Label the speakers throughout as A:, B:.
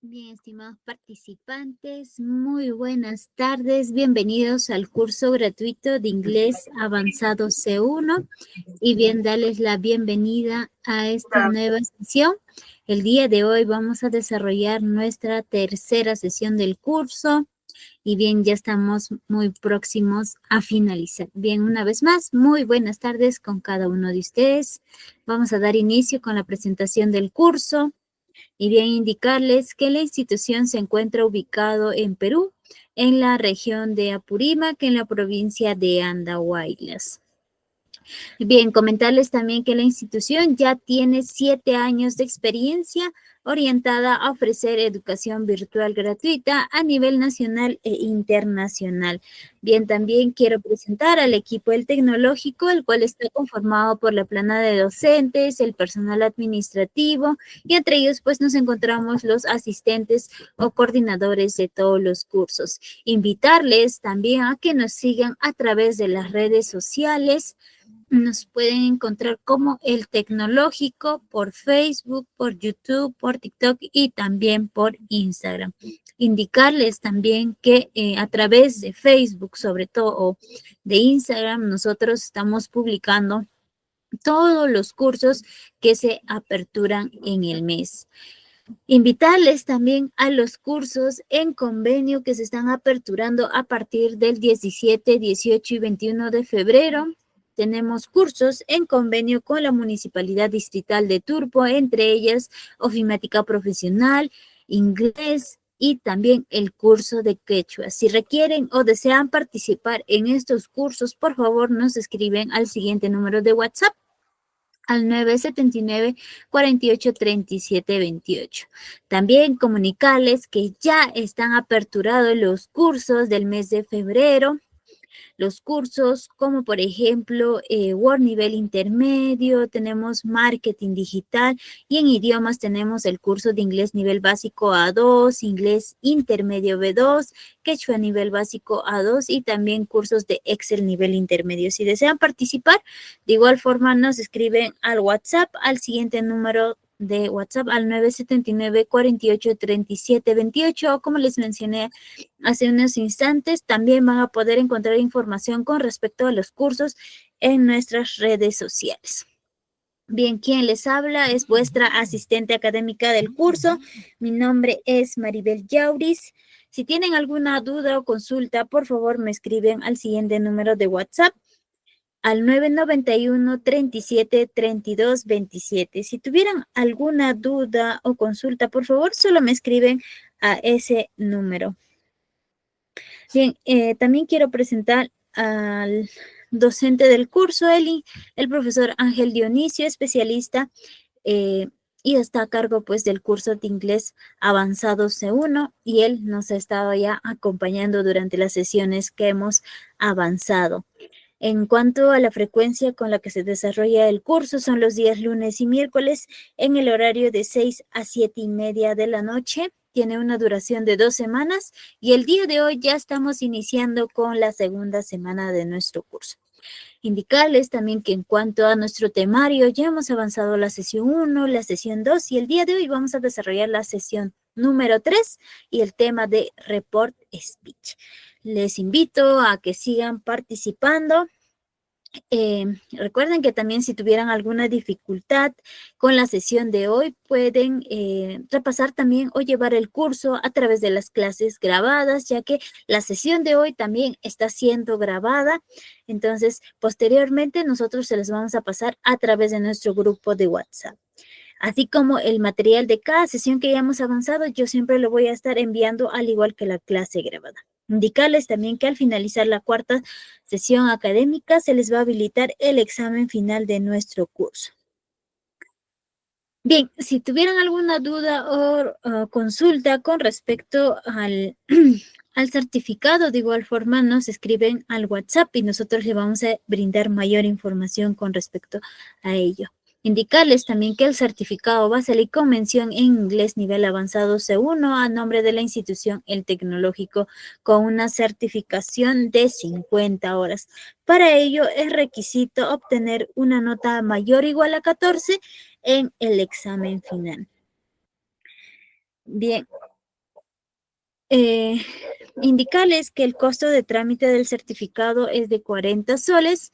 A: Bien, estimados participantes, muy buenas tardes. Bienvenidos al curso gratuito de inglés avanzado C1 y bien, darles la bienvenida a esta nueva sesión. El día de hoy vamos a desarrollar nuestra tercera sesión del curso y bien, ya estamos muy próximos a finalizar. Bien, una vez más, muy buenas tardes con cada uno de ustedes. Vamos a dar inicio con la presentación del curso. Y bien indicarles que la institución se encuentra ubicado en Perú, en la región de Apurímac, en la provincia de Andahuaylas. Bien, comentarles también que la institución ya tiene 7 años de experiencia orientada a ofrecer educación virtual gratuita a nivel nacional e internacional. Bien, también quiero presentar al equipo del Tecnológico, el cual está conformado por la plana de docentes, el personal administrativo y entre ellos pues nos encontramos los asistentes o coordinadores de todos los cursos. Invitarles también a que nos sigan a través de las redes sociales. Nos pueden encontrar como El Tecnológico por Facebook, por YouTube, por TikTok y también por Instagram. Indicarles también que a través de Facebook, sobre todo, o de Instagram, nosotros estamos publicando todos los cursos que se aperturan en el mes. Invitarles también a los cursos en convenio que se están aperturando a partir del 17, 18 y 21 de febrero. Tenemos cursos en convenio con la Municipalidad Distrital de Turpo, entre ellas ofimática profesional, inglés y también el curso de quechua. Si requieren o desean participar en estos cursos, por favor nos escriben al siguiente número de WhatsApp, al 979-483728. También comunicarles que ya están aperturados los cursos del mes de febrero. Los cursos como por ejemplo Word nivel intermedio, tenemos marketing digital y en idiomas tenemos el curso de inglés nivel básico A2, inglés intermedio B2, quechua nivel básico A2 y también cursos de Excel nivel intermedio. Si desean participar, de igual forma nos escriben al WhatsApp al siguiente número de WhatsApp al 979-483728 o como les mencioné hace unos instantes, también van a poder encontrar información con respecto a los cursos en nuestras redes sociales. Bien, quien les habla es vuestra asistente académica del curso. Mi nombre es Maribel Yauris. Si tienen alguna duda o consulta, por favor me escriben al siguiente número de WhatsApp al 991-37-32-27. Si tuvieran alguna duda o consulta, por favor, solo me escriben a ese número. Bien, también quiero presentar al docente del curso, el profesor Ángel Dionisio, especialista y está a cargo pues del curso de inglés avanzado C1 y él nos ha estado ya acompañando durante las sesiones que hemos avanzado. En cuanto a la frecuencia con la que se desarrolla el curso, son los días lunes y miércoles en el horario de 6 a 7:30 de la noche. Tiene una duración de 2 semanas y el día de hoy ya estamos iniciando con la segunda semana de nuestro curso. Indicarles también que en cuanto a nuestro temario, ya hemos avanzado la sesión 1, la sesión 2 y el día de hoy vamos a desarrollar la sesión número 3 y el tema de Report Speech. Les invito a que sigan participando. Recuerden que también si tuvieran alguna dificultad con la sesión de hoy, pueden repasar también o llevar el curso a través de las clases grabadas, ya que la sesión de hoy también está siendo grabada. Entonces, posteriormente nosotros se les vamos a pasar a través de nuestro grupo de WhatsApp. Así como el material de cada sesión que ya hemos avanzado, yo siempre lo voy a estar enviando al igual que la clase grabada. Indicarles también que al finalizar la cuarta sesión académica se les va a habilitar el examen final de nuestro curso. Bien, si tuvieran alguna duda o consulta con respecto al, al certificado, de igual forma nos escriben al WhatsApp y nosotros le vamos a brindar mayor información con respecto a ello. Indicarles también que el certificado va a salir con mención en inglés nivel avanzado C1 a nombre de la institución El Tecnológico con una certificación de 50 horas. Para ello es requisito obtener una nota mayor o igual a 14 en el examen final. Bien, indicarles que el costo de trámite del certificado es de 40 soles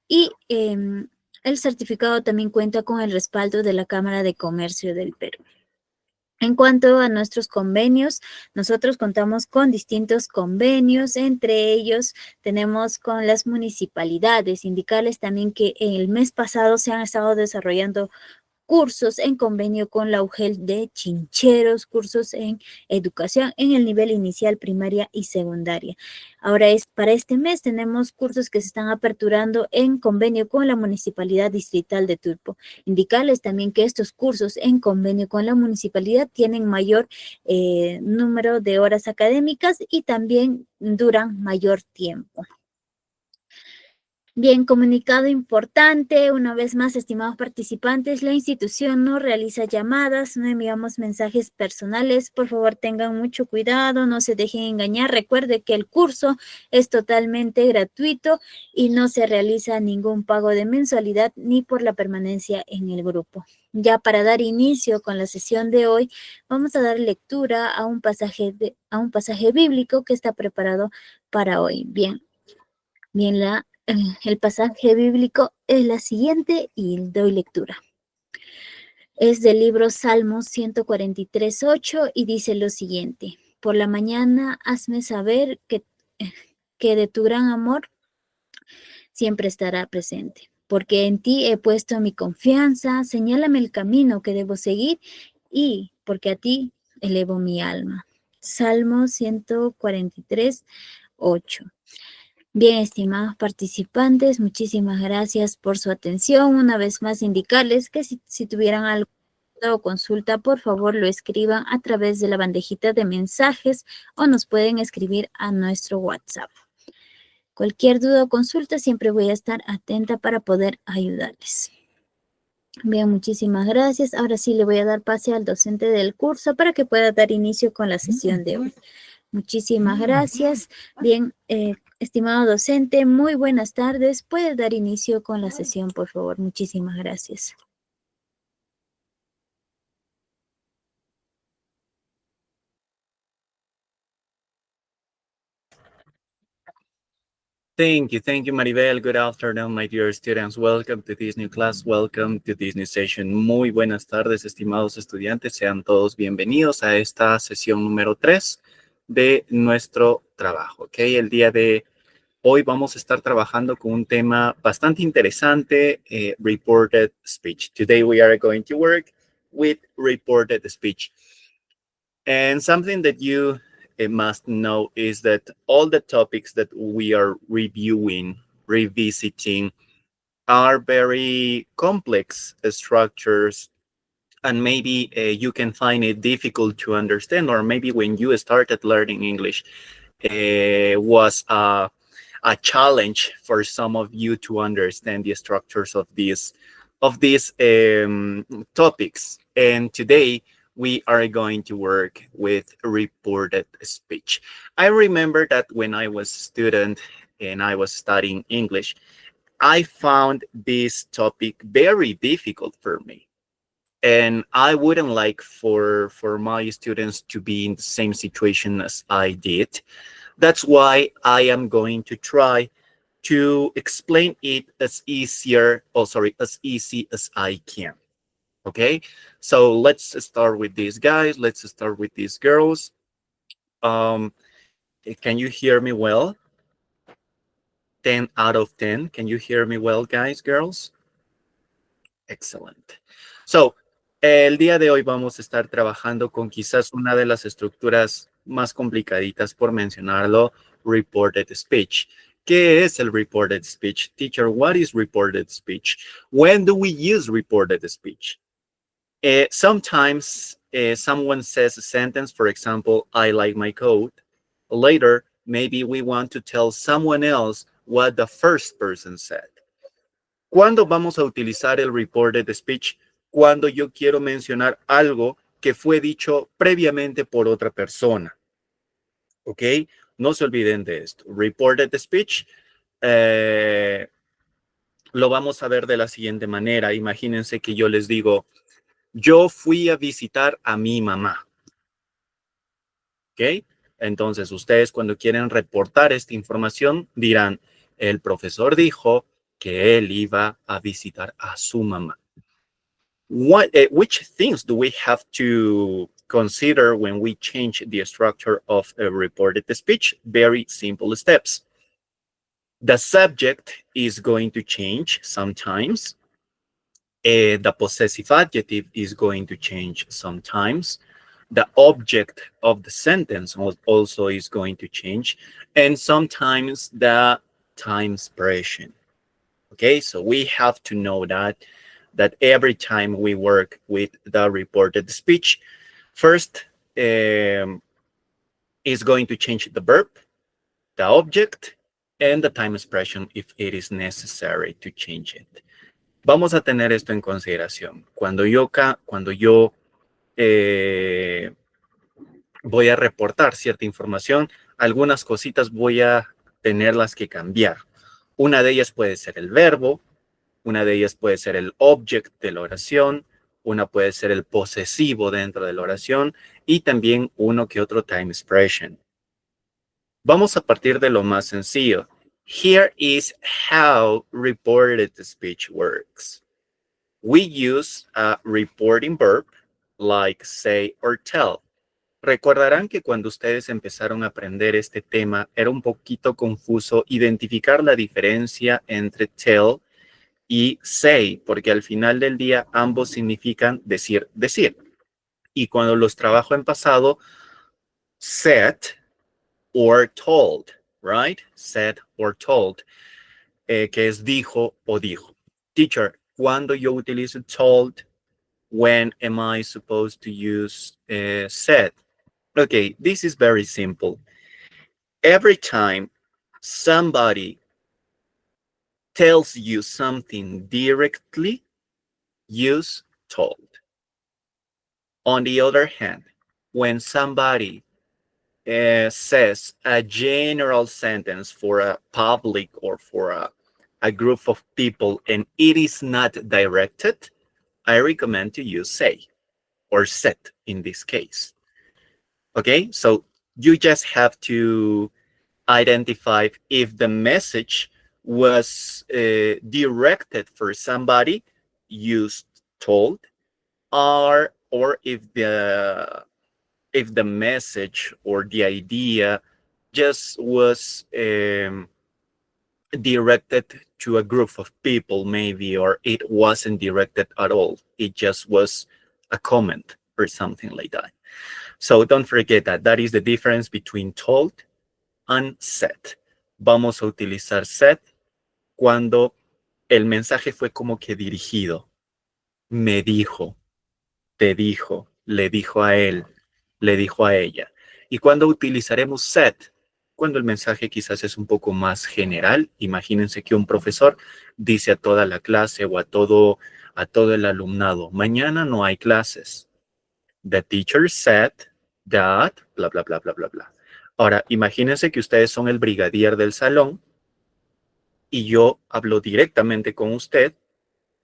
A: y el certificado también cuenta con el respaldo de la Cámara de Comercio del Perú. En cuanto a nuestros convenios, nosotros contamos con distintos convenios, entre ellos tenemos con las municipalidades. Indicarles también que el mes pasado se han estado desarrollando cursos en convenio con la UGEL de Chincheros, cursos en educación en el nivel inicial, primaria y secundaria. Ahora para este mes tenemos cursos que se están aperturando en convenio con la Municipalidad Distrital de Turpo. Indicarles también que estos cursos en convenio con la municipalidad tienen mayor número de horas académicas y también duran mayor tiempo. Bien, comunicado importante, una vez más, estimados participantes, la institución no realiza llamadas, no enviamos mensajes personales, por favor tengan mucho cuidado, no se dejen engañar, recuerde que el curso es totalmente gratuito y no se realiza ningún pago de mensualidad ni por la permanencia en el grupo. Ya para dar inicio con la sesión de hoy, vamos a dar lectura a un pasaje bíblico que está preparado para hoy. Bien, el pasaje bíblico es la siguiente y doy lectura. Es del libro Salmos 143:8 y dice lo siguiente. Por la mañana hazme saber que de tu gran amor siempre estará presente. Porque en ti he puesto mi confianza, señálame el camino que debo seguir y porque a ti elevo mi alma. Salmo 143:8. Bien, estimados participantes, muchísimas gracias por su atención. Una vez más, indicarles que si tuvieran alguna duda o consulta, por favor lo escriban a través de la bandejita de mensajes o nos pueden escribir a nuestro WhatsApp. Cualquier duda o consulta, siempre voy a estar atenta para poder ayudarles. Bien, muchísimas gracias. Ahora sí le voy a dar pase al docente del curso para que pueda dar inicio con la sesión de hoy. Muchísimas gracias. Bien, estimado docente, muy buenas tardes. ¿Puede dar inicio con la sesión, por favor? Muchísimas gracias.
B: Thank you, Maribel. Good afternoon, my dear students. Welcome to this new class. Welcome to this new session. Muy buenas tardes, estimados estudiantes. Sean todos bienvenidos a esta sesión número 3 de nuestro trabajo. ¿Okay? El día de hoy vamos a estar trabajando con un tema bastante interesante, reported speech. Today we are going to work with reported speech. And something that you must know is that all the topics that we are reviewing, revisiting, are very complex structures, and maybe you can find it difficult to understand, or maybe when you started learning English, was a challenge for some of you to understand the structures of these topics. And today, we are going to work with reported speech. I remember that when I was a student and I was studying English, I found this topic very difficult for me. And I wouldn't like for my students to be in the same situation as I did. That's why I am going to try to explain it as easy as I can. Okay, so let's start with these guys. Let's start with these girls. Can you hear me well? 10 out of 10. Can you hear me well, guys, girls? Excellent. So, el día de hoy vamos a estar trabajando con quizás una de las estructuras más complicaditas, por mencionarlo, reported speech. ¿Qué es el reported speech? Teacher, what is reported speech? When do we use reported speech? Sometimes someone says a sentence, for example, I like my coat. Later, maybe we want to tell someone else what the first person said. ¿Cuándo vamos a utilizar el reported speech? Cuando yo quiero mencionar algo que fue dicho previamente por otra persona. ¿Ok? No se olviden de esto. Reported speech lo vamos a ver de la siguiente manera. Imagínense que yo les digo, yo fui a visitar a mi mamá. ¿Ok? Entonces, ustedes cuando quieren reportar esta información dirán, el profesor dijo que él iba a visitar a su mamá. Which things do we have to consider when we change the structure of a reported speech? Very simple steps. The subject is going to change sometimes. The possessive adjective is going to change sometimes. The object of the sentence also is going to change. And sometimes the time expression. Okay, so we have to know that every time we work with the reported speech, first is going to change the verb, the object, and the time expression if it is necessary to change it. Vamos a tener esto en consideración. Cuando yo voy a reportar cierta información, algunas cositas voy a tenerlas que cambiar. Una de ellas puede ser el verbo, una de ellas puede ser el object de la oración, una puede ser el posesivo dentro de la oración y también uno que otro time expression. Vamos a partir de lo más sencillo. Here is how reported speech works. We use a reporting verb like say or tell. Recordarán que cuando ustedes empezaron a aprender este tema era un poquito confuso identificar la diferencia entre tell y say, porque al final del día ambos significan decir. Y cuando los trabajo en pasado, said or told, right? Said or told, que es dijo o dijo. Teacher, cuando yo utilizo told, when am I supposed to use said? Okay, this is very simple. Every time somebody tells you something directly, use told. On the other hand, when somebody says a general sentence for a public or for a group of people and it is not directed, I recommend to use say or said in this case. Okay, so you just have to identify if the message was directed for somebody, used told, or if the message or the idea just was directed to a group of people maybe, or it wasn't directed at all. It just was a comment or something like that. So don't forget that is the difference between told and said. Vamos a utilizar said cuando el mensaje fue como que dirigido. Me dijo, te dijo, le dijo a él, le dijo a ella. Y cuando utilizaremos said, cuando el mensaje quizás es un poco más general. Imagínense que un profesor dice a toda la clase o a todo el alumnado, mañana no hay clases. The teacher said that, bla, bla, bla, bla, bla, bla. Ahora, imagínense que ustedes son el brigadier del salón y yo hablo directamente con usted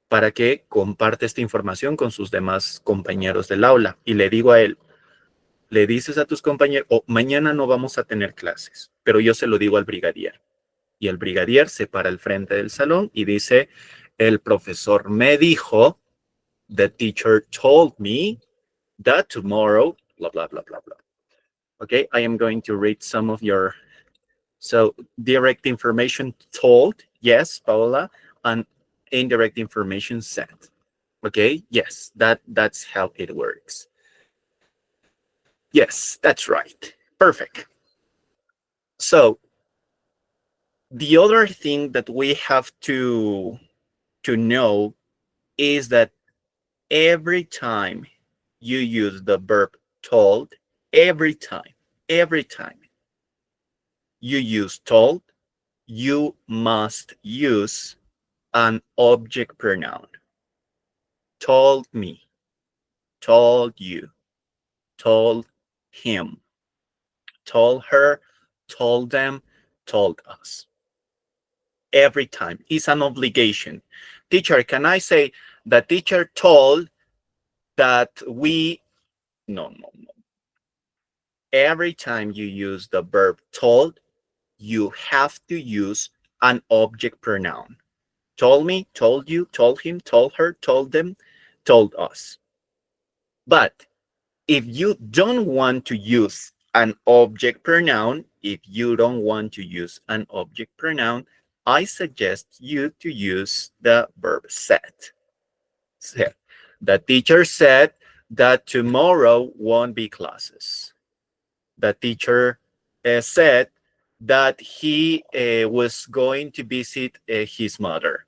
B: para que comparte esta información con sus demás compañeros del aula. Y le digo a él, le dices a tus compañeros, mañana no vamos a tener clases, pero yo se lo digo al brigadier. Y el brigadier se para al frente del salón y dice, el profesor me dijo, the teacher told me that tomorrow, blah, blah, blah, blah, blah. Okay, I am going to read some of your, so direct information told, yes, Paola, and indirect information said. Okay, yes, that's how it works. Yes, that's right. Perfect. So the other thing that we have to know is that every time you use the verb told, every time you use told, you must use an object pronoun. Told me, told you, told him, told her, told them, told us. Every time. It's an obligation. Teacher, can I say the teacher told that we... No. every time you use the verb told, you have to use an object pronoun. Told me, told you, told him, told her, told them, told us. But if you don't want to use an object pronoun, I suggest you to use the verb said. The teacher said that tomorrow won't be classes. The teacher said that he was going to visit his mother.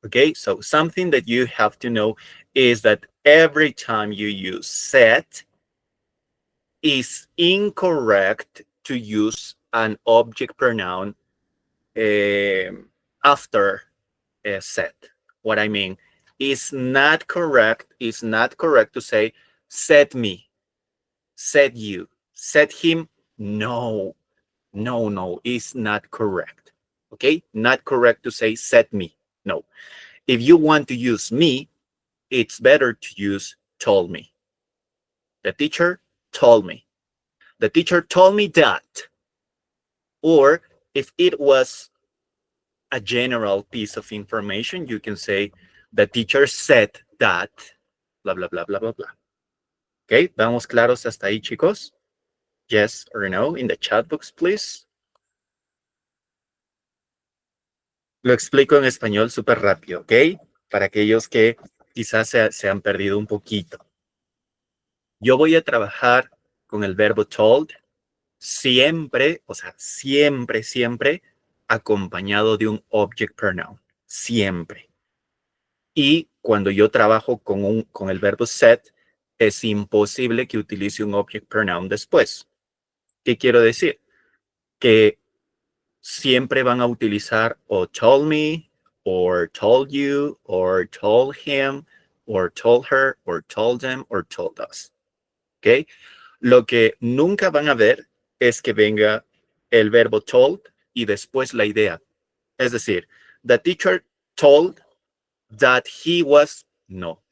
B: Okay, so something that you have to know is that every time you use said, it's incorrect to use an object pronoun after said. What I mean, it's not correct to say said me, said you, said him. No, it's not correct. Okay, not correct to say said me. No. If you want to use me, it's better to use told me. The teacher told me. The teacher told me that. Or if it was a general piece of information, you can say the teacher said that, blah, blah, blah, blah, blah, blah. Okay, ¿vamos claros hasta ahí, chicos? Yes or no in the chat box, please. Lo explico en español súper rápido, ¿ok? Para aquellos que quizás se han perdido un poquito. Yo voy a trabajar con el verbo told siempre, o sea, siempre acompañado de un object pronoun. Siempre. Y cuando yo trabajo con el verbo said, es imposible que utilice un object pronoun después. ¿Qué quiero decir? Que siempre van a utilizar o told me, or told you, or told him, or told her, or told them, or told us. ¿Ok? Lo que nunca van a ver es que venga el verbo told y después la idea. Es decir, the teacher told that he was, no.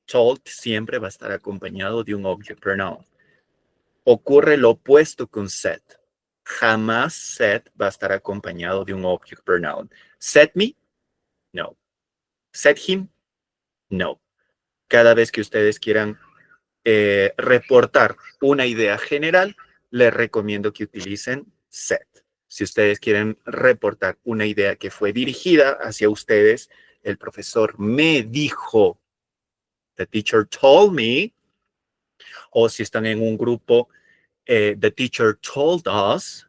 B: Told siempre va a estar acompañado de un object pronoun. Ocurre lo opuesto con said. Jamás said va a estar acompañado de un object pronoun. Said me, no. Said him, no. Cada vez que ustedes quieran reportar una idea general, les recomiendo que utilicen said. Si ustedes quieren reportar una idea que fue dirigida hacia ustedes, el profesor me dijo, the teacher told me, o si están en un grupo, the teacher told us,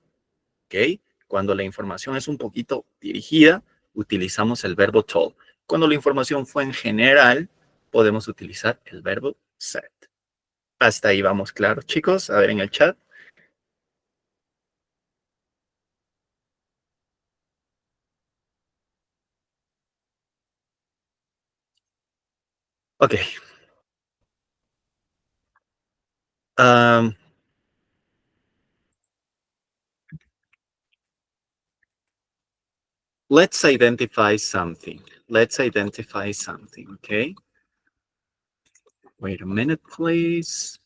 B: ¿ok? Cuando la información es un poquito dirigida, utilizamos el verbo told. Cuando la información fue en general, podemos utilizar el verbo said. Hasta ahí vamos claros, chicos. A ver en el chat. Ok. Let's identify something. Okay? Wait a minute, please.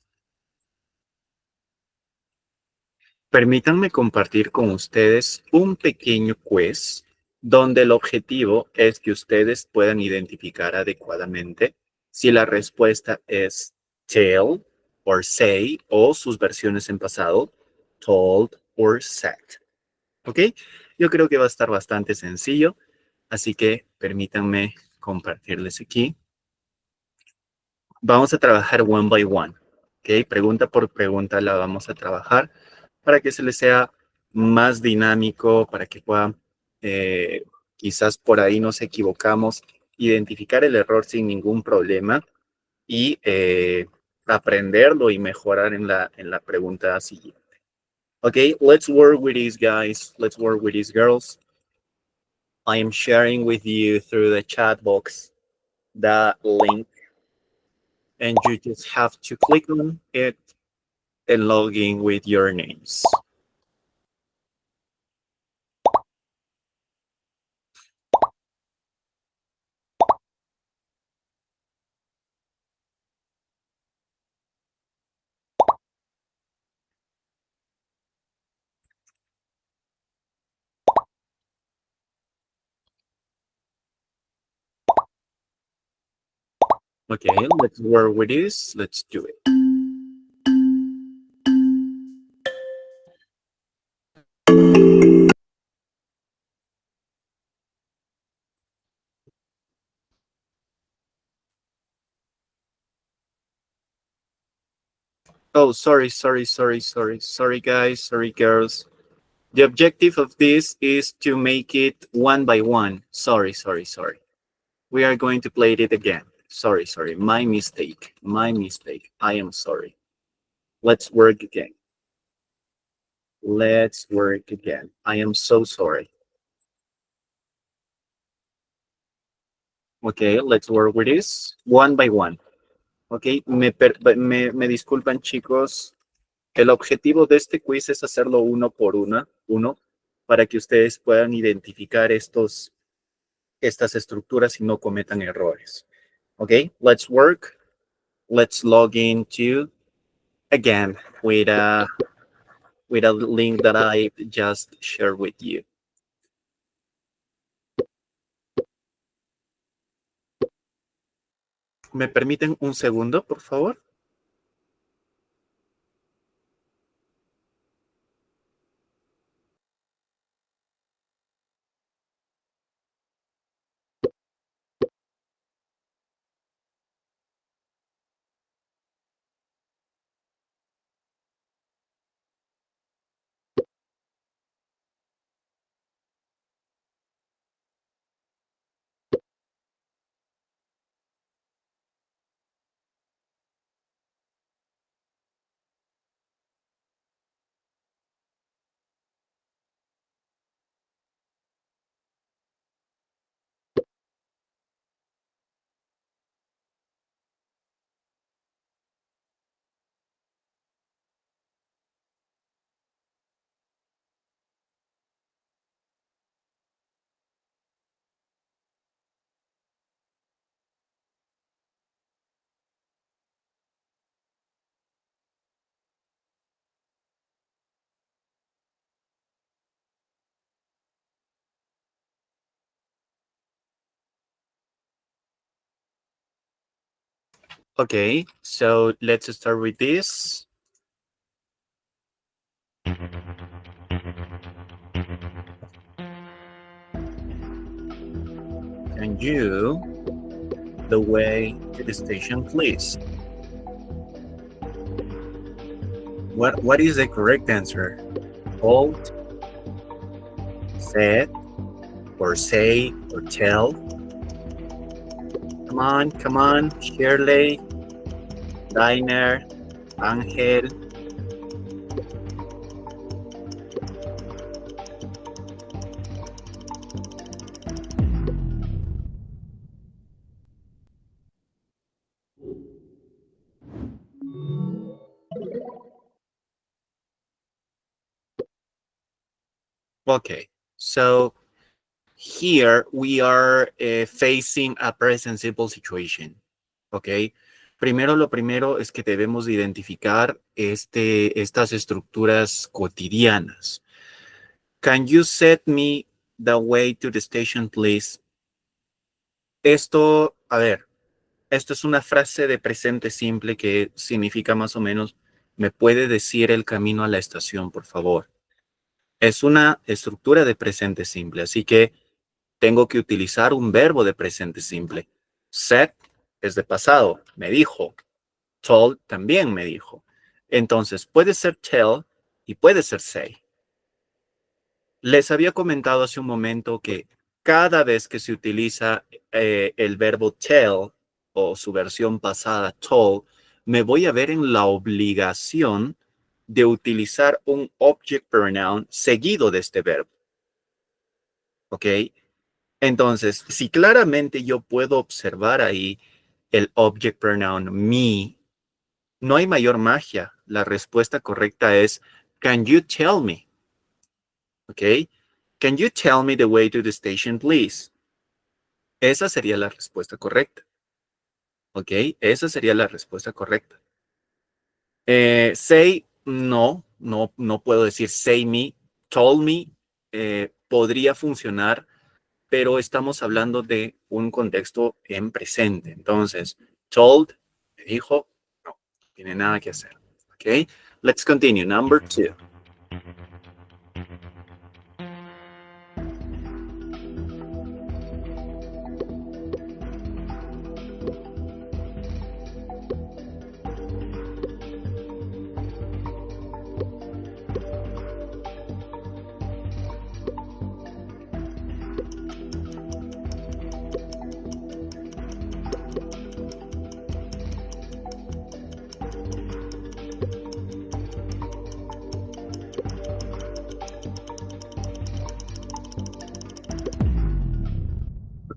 B: Permítanme compartir con ustedes un pequeño quiz donde el objetivo es que ustedes puedan identificar adecuadamente si la respuesta es tell or say o sus versiones en pasado, told or said. ¿Ok? Yo creo que va a estar bastante sencillo, así que permítanme compartirles aquí. Vamos a trabajar one by one. ¿Ok? Pregunta por pregunta la vamos a trabajar para que se les sea más dinámico, para que puedan, quizás por ahí nos equivocamos, identificar el error sin ningún problema y aprenderlo y mejorar en la pregunta siguiente. Okay, let's work with these guys. Let's work with these girls. I am sharing with you through the chat box the link, and you just have to click on it and log in with your names. Okay, let's work with this. Let's do it. Oh, sorry guys, sorry girls. The objective of this is to make it one by one. Sorry. We are going to play it again. Sorry. My mistake. I am sorry. Let's work again. I am so sorry. Okay, let's work with this one by one. Ok, me disculpan chicos. El objetivo de este quiz es hacerlo uno por uno, para que ustedes puedan identificar estas estructuras y no cometan errores. Ok, let's work. Let's log into, again, with a link that I just shared with you. ¿Me permiten un segundo, por favor? Okay, so let's start with this. Can you the way to the station, please? What is the correct answer? Hold, said, or say, or tell? Come on, Shirley, Diner, Angel. Okay, so here we are facing a present simple situation. Okay, lo primero es que debemos de identificar estas estructuras cotidianas. Can you set me the way to the station, please? Esto, a ver, esto es una frase de presente simple que significa más o menos, ¿me puede decir el camino a la estación, por favor? Es una estructura de presente simple, así que tengo que utilizar un verbo de presente simple. Said es de pasado, me dijo. Told también me dijo. Entonces, puede ser tell y puede ser say. Les había comentado hace un momento que cada vez que se utiliza el verbo tell o su versión pasada, told, me voy a ver en la obligación de utilizar un object pronoun seguido de este verbo. ¿Ok? Entonces, si claramente yo puedo observar ahí el object pronoun me, no hay mayor magia. La respuesta correcta es, can you tell me? ¿Ok? Can you tell me the way to the station, please? Esa sería la respuesta correcta. ¿Ok? Esa sería la respuesta correcta. Say, no puedo decir say me. Told me podría funcionar, pero estamos hablando de un contexto en presente. Entonces, Told, me dijo, no tiene nada que hacer. Okay, let's continue. Number 2.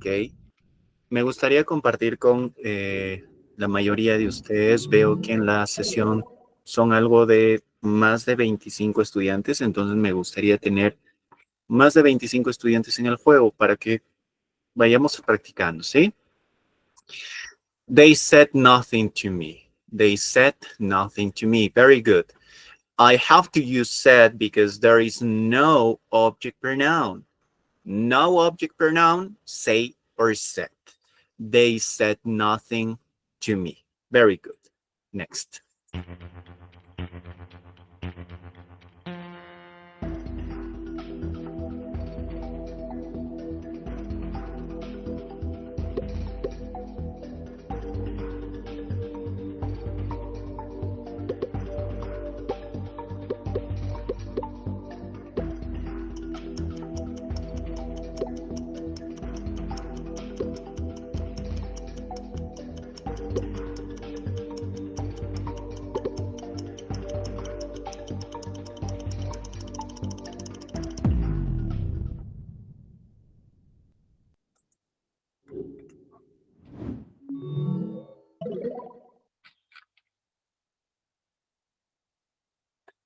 B: Ok, me gustaría compartir con la mayoría de ustedes. Veo que en la sesión son algo de más de 25 estudiantes, entonces me gustaría tener más de 25 estudiantes en el juego para que vayamos practicando, ¿sí? They said nothing to me. They said nothing to me. Very good. I have to use said because there is no object pronoun. No object pronoun, say or said. They said nothing to me. Very good. Next.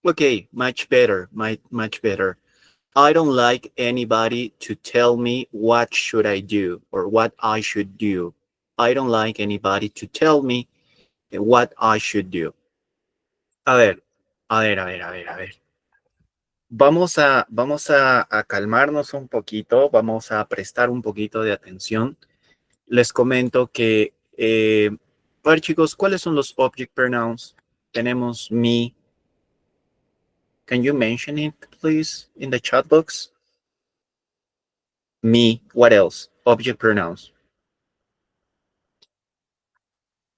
B: Okay, much better, much better. I don't like anybody to tell me what should I do or what I should do. I don't like anybody to tell me what I should do. A ver, a ver, a ver, a ver, a ver. Vamos a calmarnos un poquito, vamos a prestar un poquito de atención. Les comento que, a ver chicos, ¿cuáles son los object pronouns? Tenemos me. Can you mention it, please, in the chat box? Me, what else? Object pronouns.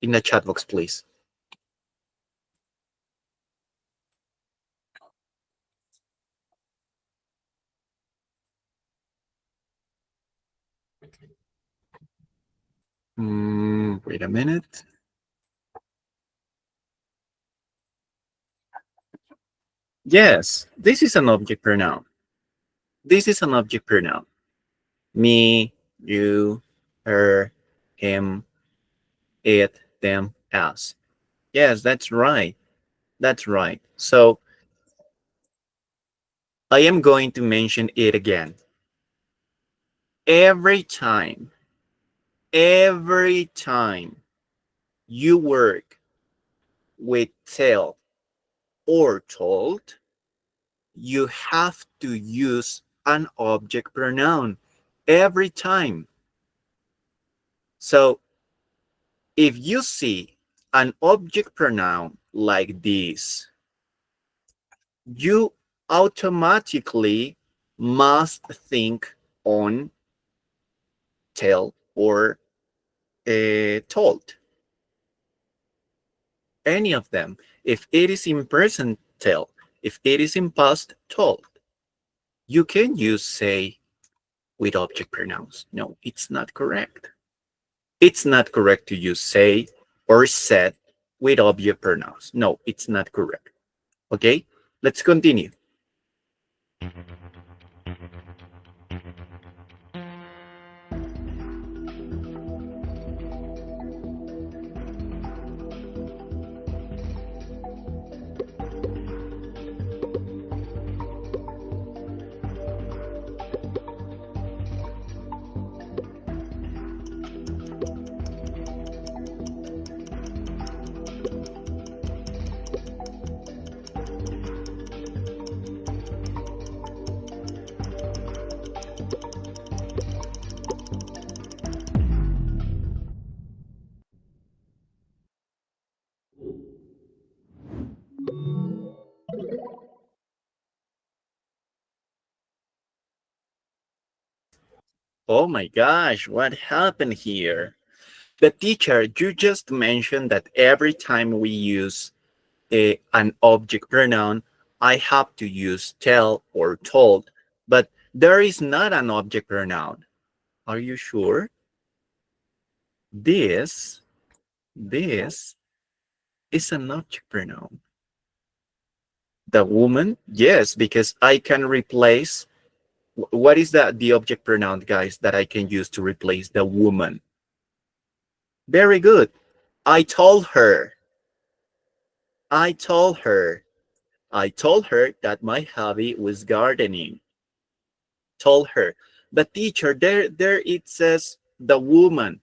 B: In the chat box, please. Wait a minute. Yes, this is an object pronoun. This is an object pronoun. Me, you, her, him, it, them, us. Yes, that's right. That's right. So I am going to mention it again. Every time you work with tell or told, you have to use an object pronoun every time. So if you see an object pronoun like this, you automatically must think on tell or told. Any of them. If it is in present, tell. If it is in past, told. You can use say with object pronouns. No, it's not correct. It's not correct to use say or said with object pronouns. No, it's not correct. Okay, let's continue. Oh my gosh, what happened here? The teacher, you just mentioned that every time we use an object pronoun, I have to use tell or told, but there is not an object pronoun. Are you sure? This is an object pronoun. The woman, yes, because I can replace, what is the object pronoun, guys, that I can use to replace the woman? Very good. I told her. I told her. I told her that my hobby was gardening. Told her. The teacher, there it says the woman.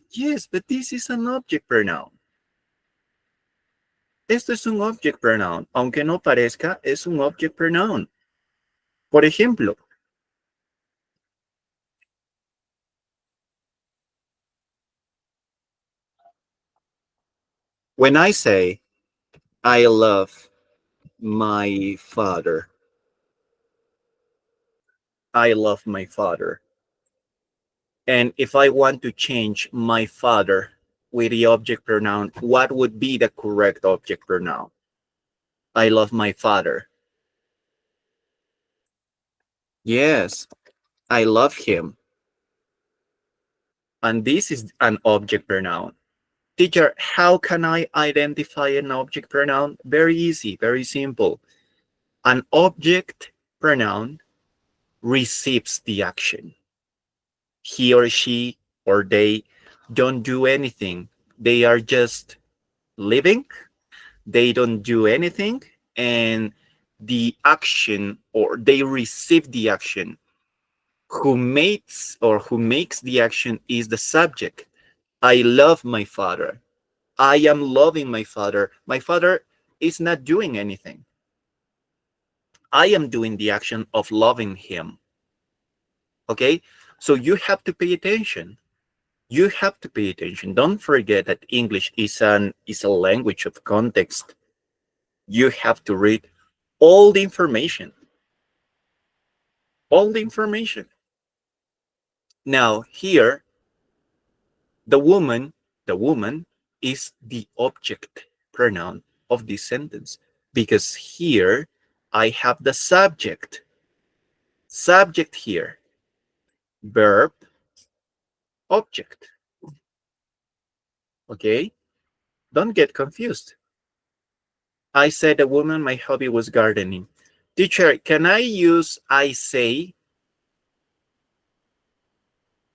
B: Yes, but this is an object pronoun. Esto es un object pronoun. Aunque no parezca, es un object pronoun. Por ejemplo, when I say, I love my father, I love my father. And if I want to change my father with the object pronoun, what would be the correct object pronoun? I love my father. Yes, I love him. And this is an object pronoun. Teacher, how can I identify an object pronoun? Very easy, very simple. An object pronoun receives the action. He or she or they don't do anything. They are just living. They don't do anything. And the action, or they receive the action. Who makes the action is the subject. I love my father. I am loving my father. My father is not doing anything. I am doing the action of loving him. Okay? So you have to pay attention. You have to pay attention. Don't forget that English is a language of context. You have to read all the information. All the information. Now here, the woman is the object pronoun of this sentence, because here I have the subject. Subject here. Verb, object. Okay? Don't get confused. I said a woman, my hobby was gardening. Teacher, can I use I say?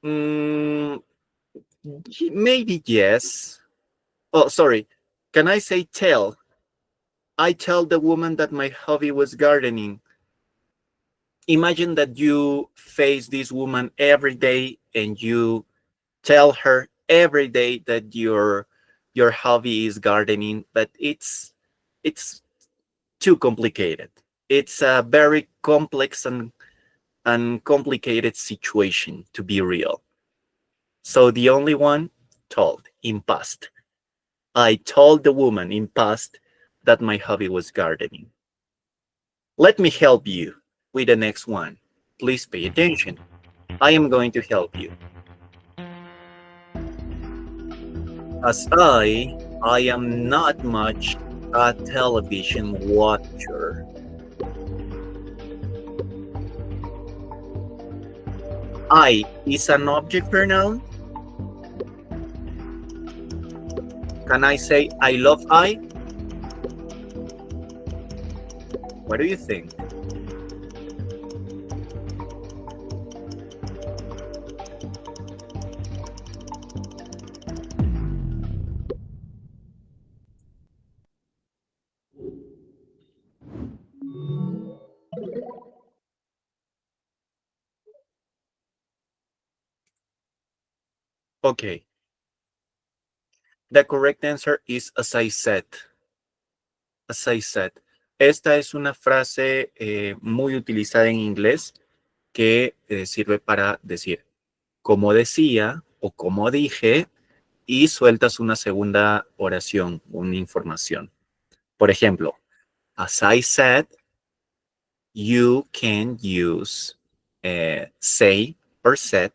B: Mm, maybe yes. Oh, sorry. Can I say tell? I tell the woman that my hobby was gardening. Imagine that you face this woman every day and you tell her every day that your hobby is gardening, but it's too complicated. It's a very complex and complicated situation to be real. So the only one, told, in past. I told the woman in past that my hobby was gardening. Let me help you with the next one. Please pay attention. I am going to help you. As I am not much a television watcher. I is an object pronoun. Can I say I love I? What do you think? Okay. The correct answer is as I said. As I said. Esta es una frase muy utilizada en inglés que sirve para decir como decía o como dije, y sueltas una segunda oración, una información. Por ejemplo, as I said, you can use say or said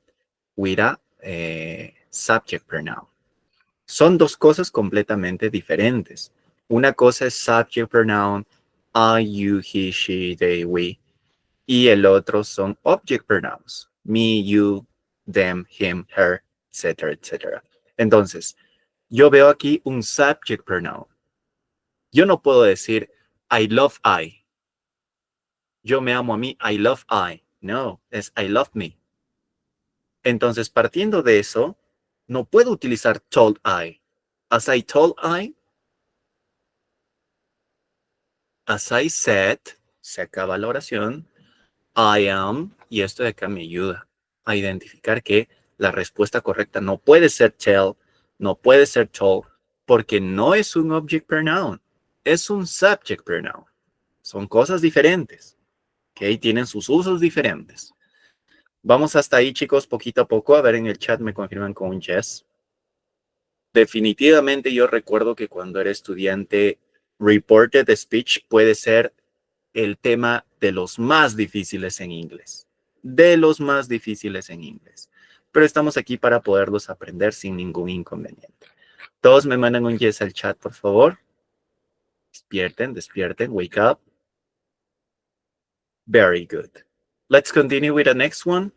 B: with a subject pronoun. Son dos cosas completamente diferentes. Una cosa es subject pronoun, I, you, he, she, they, we. Y el otro son object pronouns, me, you, them, him, her, etcétera, etcétera. Entonces, yo veo aquí un subject pronoun. Yo no puedo decir I love I. Yo me amo a mí, I love I. No, es I love me. Entonces, partiendo de eso, no puedo utilizar told I. As I told I, as I said, se acaba la oración, I am, y esto de acá me ayuda a identificar que la respuesta correcta no puede ser tell, no puede ser told, porque no es un object pronoun, es un subject pronoun. Son cosas diferentes, ¿ok? Tienen sus usos diferentes. Vamos hasta ahí, chicos, poquito a poco. A ver, en el chat me confirman con un yes. Definitivamente yo recuerdo que cuando era estudiante, reported speech puede ser el tema de los más difíciles en inglés. De los más difíciles en inglés. Pero estamos aquí para poderlos aprender sin ningún inconveniente. Todos me mandan un yes al chat, por favor. Despierten, despierten, wake up. Very good. Let's continue with the next one.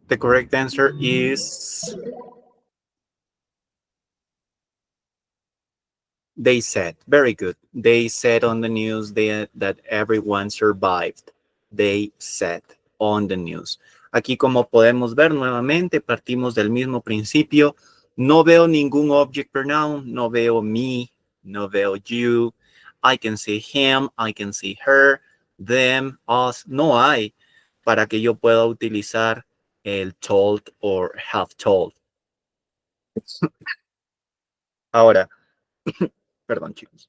B: The correct answer is they said. Very good. They said on the news that everyone survived. They said on the news. Aquí, como podemos ver nuevamente, partimos del mismo principio. No veo ningún object pronoun. No veo me. No veo you. I can see him. I can see her. Them. Us. No hay para que yo pueda utilizar el told or have told. Ahora, perdón, chicos.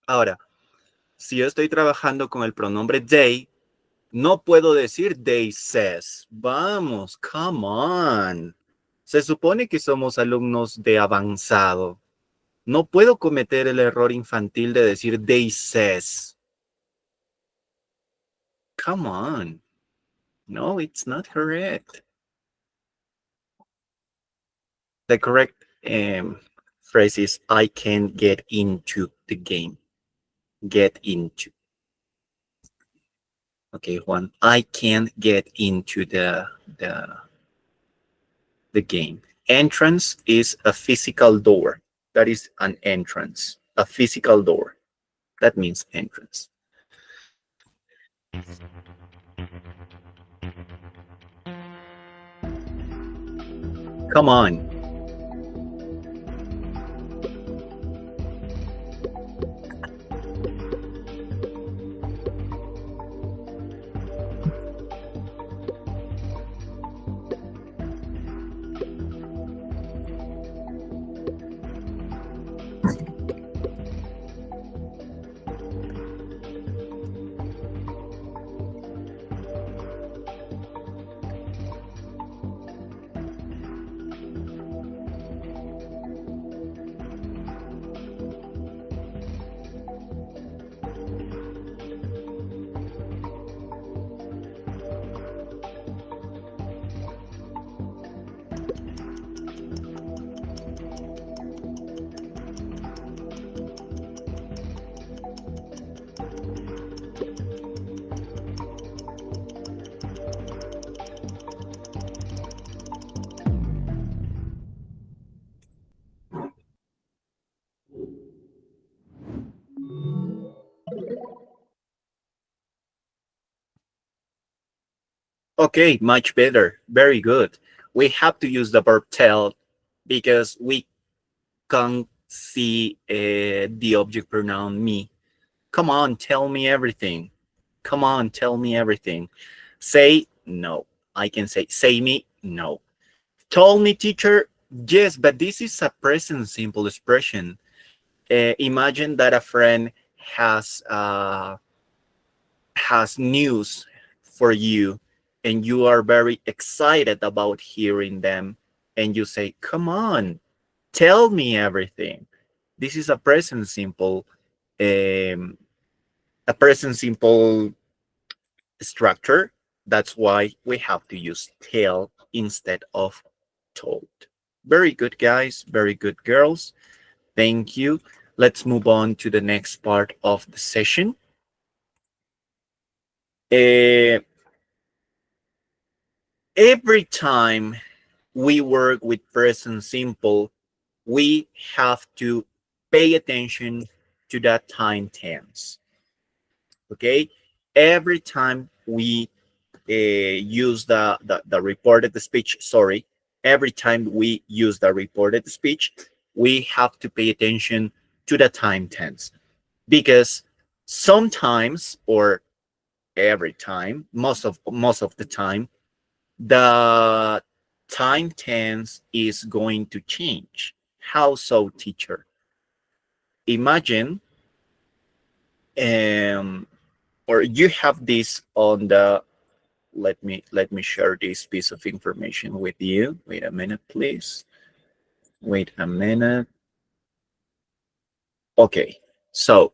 B: Ahora, si yo estoy trabajando con el pronombre they, no puedo decir they says. Vamos, come on. Se supone que somos alumnos de avanzado. No puedo cometer el error infantil de decir they says. Come on. No, it's not correct. The correct phrase is I can get into the game. Get into. Okay, Juan, I can't get into the game. Entrance is a physical door. That is an entrance, a physical door. That means entrance. Come on. Okay, much better. Very good. We have to use the verb tell because we can't see the object pronoun me. Come on, tell me everything. Come on, tell me everything. Say no. I can say me no. Told me, teacher, yes, but this is a present simple expression. Imagine that a friend has news for you and you are very excited about hearing them and you say, come on, tell me everything. This is um, a present simple structure. That's why we have to use tell instead of told. Very good, guys. Very good, girls. Thank you. Let's move on to the next part of the session. Every time we work with present simple, we have to pay attention to that time tense. Okay? Every time we use the reported speech, sorry, every time we use the reported speech, we have to pay attention to the time tense because sometimes or every time, most of the time, the time tense is going to change. How so, teacher? Imagine, or you have this on the. Let me share this piece of information with you. Wait a minute, please. Wait a minute. Okay, so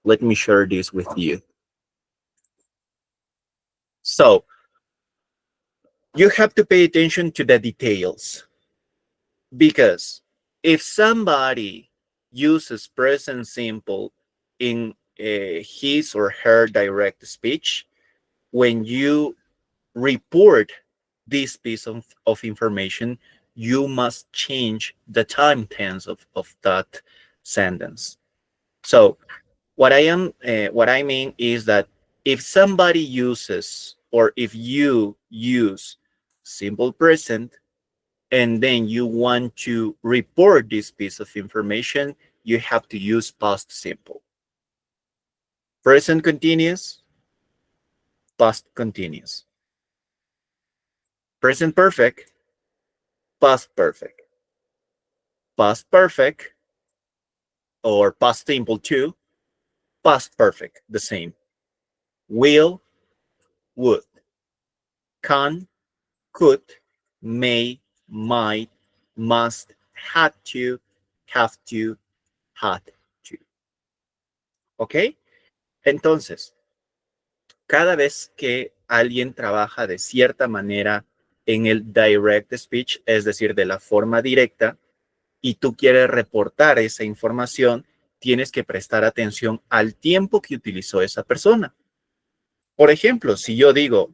B: let me share this with you. So you have to pay attention to the details because if somebody uses present simple in his or her direct speech, when you report this piece of information, you must change the time tense of that sentence. So what I mean is that if somebody uses or if you use simple present and then you want to report this piece of information, you have to use past simple. Present continuous, past continuous. Present perfect, past perfect. Past perfect, or past simple too, past perfect, the same. Will, would. Can, could, may, might, must, had to, have to, had to. ¿Ok? Entonces, cada vez que alguien trabaja de cierta manera en el direct speech, es decir, de la forma directa, y tú quieres reportar esa información, tienes que prestar atención al tiempo que utilizó esa persona. Por ejemplo, si yo digo,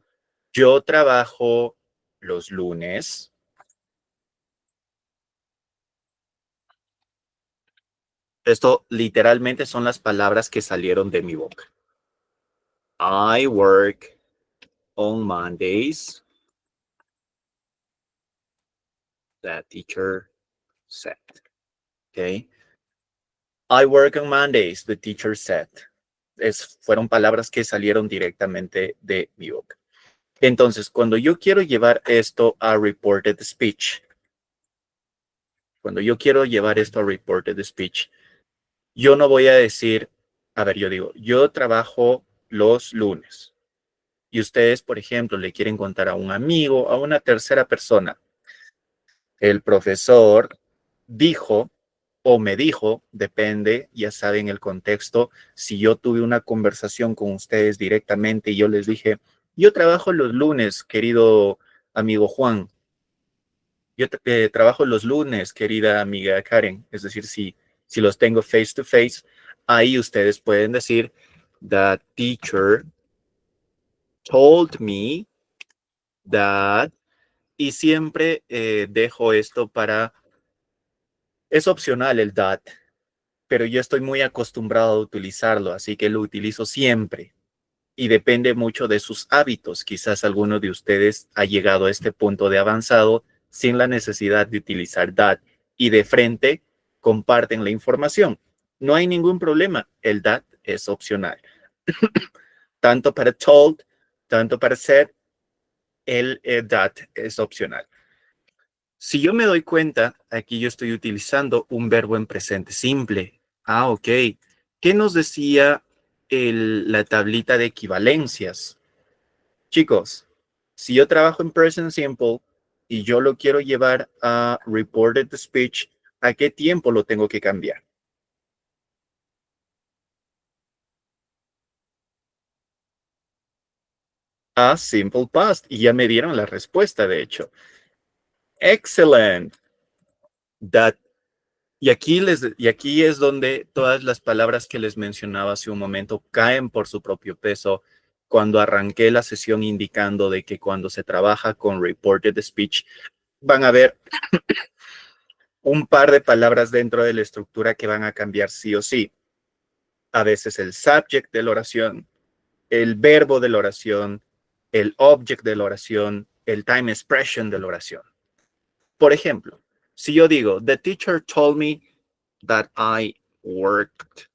B: yo trabajo los lunes, esto literalmente son las palabras que salieron de mi boca. I work on Mondays, the teacher said. Okay. I work on Mondays, the teacher said. Fueron palabras que salieron directamente de mi boca. Entonces, cuando yo quiero llevar esto a reported speech, yo no voy a decir, a ver, yo digo, yo trabajo los lunes. Y ustedes, por ejemplo, le quieren contar a un amigo, a una tercera persona. El profesor dijo o me dijo, depende, ya saben el contexto. Si yo tuve una conversación con ustedes directamente y yo les dije, yo trabajo los lunes, querido amigo Juan. Yo trabajo los lunes, querida amiga Karen. Es decir, si los tengo face to face, ahí ustedes pueden decir, the teacher told me that, y siempre dejo esto para, es opcional el that, pero yo estoy muy acostumbrado a utilizarlo, así que lo utilizo siempre. y depende mucho de sus hábitos. Quizás alguno de ustedes ha llegado a este punto de avanzado sin la necesidad de utilizar that y de frente comparten la información. No hay ningún problema. El that es opcional. Tanto para told, tanto para said, el that es opcional. Si yo me doy cuenta, aquí yo estoy utilizando un verbo en presente simple. Ah, ok. ¿Qué nos decía la tablita de equivalencias? Chicos, si yo trabajo en present simple y yo lo quiero llevar a reported speech, ¿a qué tiempo lo tengo que cambiar? A simple past. Y ya me dieron la respuesta, de hecho. Excellent. That. Y aquí es donde todas las palabras que les mencionaba hace un momento caen por su propio peso cuando arranqué la sesión indicando de que cuando se trabaja con reported speech van a haber un par de palabras dentro de la estructura que van a cambiar sí o sí. A veces el subject de la oración, el verbo de la oración, el object de la oración, el time expression de la oración. Por ejemplo, si yo digo, the teacher told me that I worked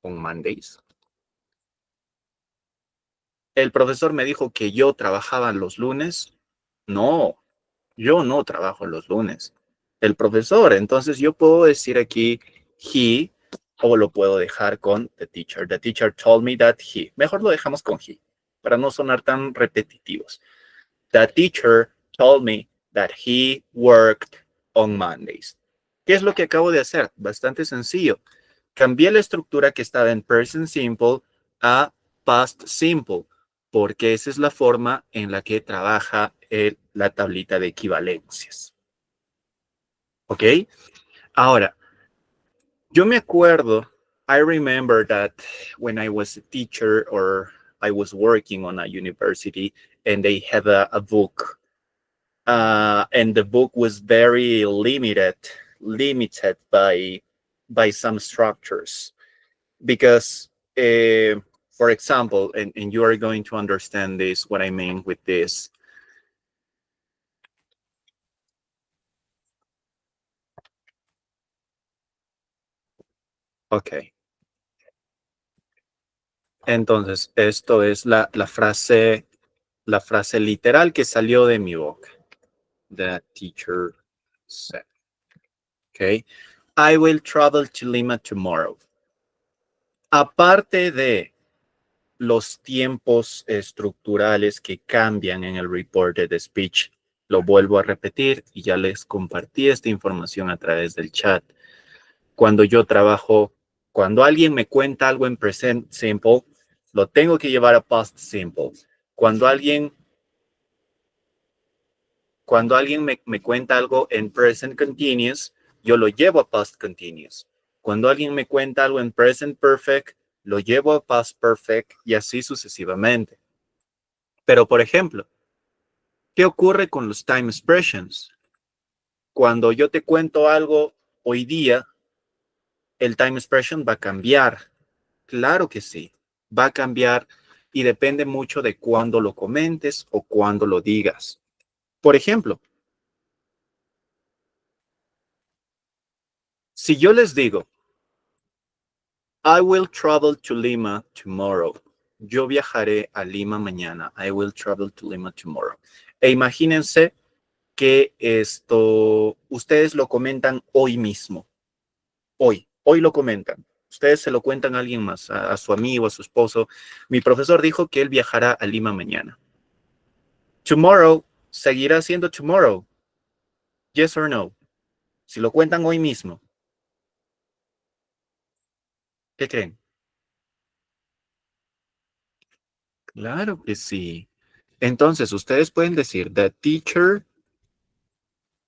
B: on Mondays. El profesor me dijo que yo trabajaba los lunes. No, yo no trabajo los lunes. El profesor, entonces yo puedo decir aquí he o lo puedo dejar con the teacher. The teacher told me that he. Mejor lo dejamos con he para no sonar tan repetitivos. The teacher told me that he worked on Mondays. ¿Qué es lo que acabo de hacer? Bastante sencillo. Cambié la estructura que estaba en present simple a past simple, porque esa es la forma en la que trabaja la tablita de equivalencias. ¿Ok? Ahora, yo me acuerdo, I remember that when I was a teacher or I was working on a university and they had a book and the book was very limited by some structures. Because, for example, and you are going to understand this, what I mean with this. Ok. Entonces, esto es la frase literal que salió de mi boca. The teacher said. Ok. I will travel to Lima tomorrow. Aparte de los tiempos estructurales que cambian en el reported speech, lo vuelvo a repetir y ya les compartí esta información a través del chat. Cuando yo trabajo, cuando alguien me cuenta algo en present simple, lo tengo que llevar a past simple. Cuando alguien me cuenta algo en present continuous, yo lo llevo a past continuous. Cuando alguien me cuenta algo en present perfect, lo llevo a past perfect y así sucesivamente. Pero, por ejemplo, ¿qué ocurre con los time expressions? Cuando yo te cuento algo hoy día, el time expression va a cambiar. Claro que sí, va a cambiar y depende mucho de cuándo lo comentes o cuándo lo digas. Por ejemplo, si yo les digo, I will travel to Lima tomorrow. Yo viajaré a Lima mañana. I will travel to Lima tomorrow. E imagínense que ustedes lo comentan hoy mismo. Hoy lo comentan. Ustedes se lo cuentan a alguien más, a su amigo, a su esposo. Mi profesor dijo que él viajará a Lima mañana. Tomorrow seguirá siendo tomorrow. Yes or no. Si lo cuentan hoy mismo, ¿qué creen? Claro que sí. Entonces, ustedes pueden decir, the teacher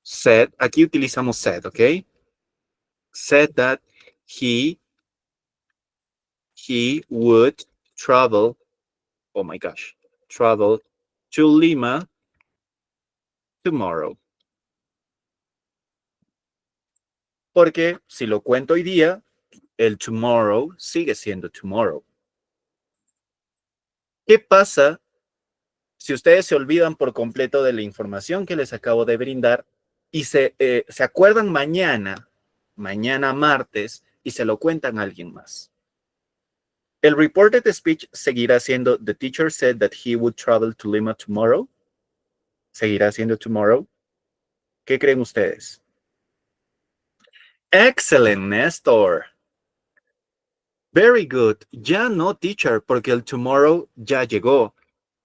B: said, aquí utilizamos said, ¿ok? Said that he would travel, oh my gosh, travel to Lima tomorrow. Porque si lo cuento hoy día, el tomorrow sigue siendo tomorrow. ¿Qué pasa si ustedes se olvidan por completo de la información que les acabo de brindar y se acuerdan mañana martes, y se lo cuentan a alguien más? El reported speech seguirá siendo the teacher said that he would travel to Lima tomorrow. Seguirá siendo tomorrow. ¿Qué creen ustedes? Excellent, Néstor. Very good. Ya no, teacher, porque el tomorrow ya llegó.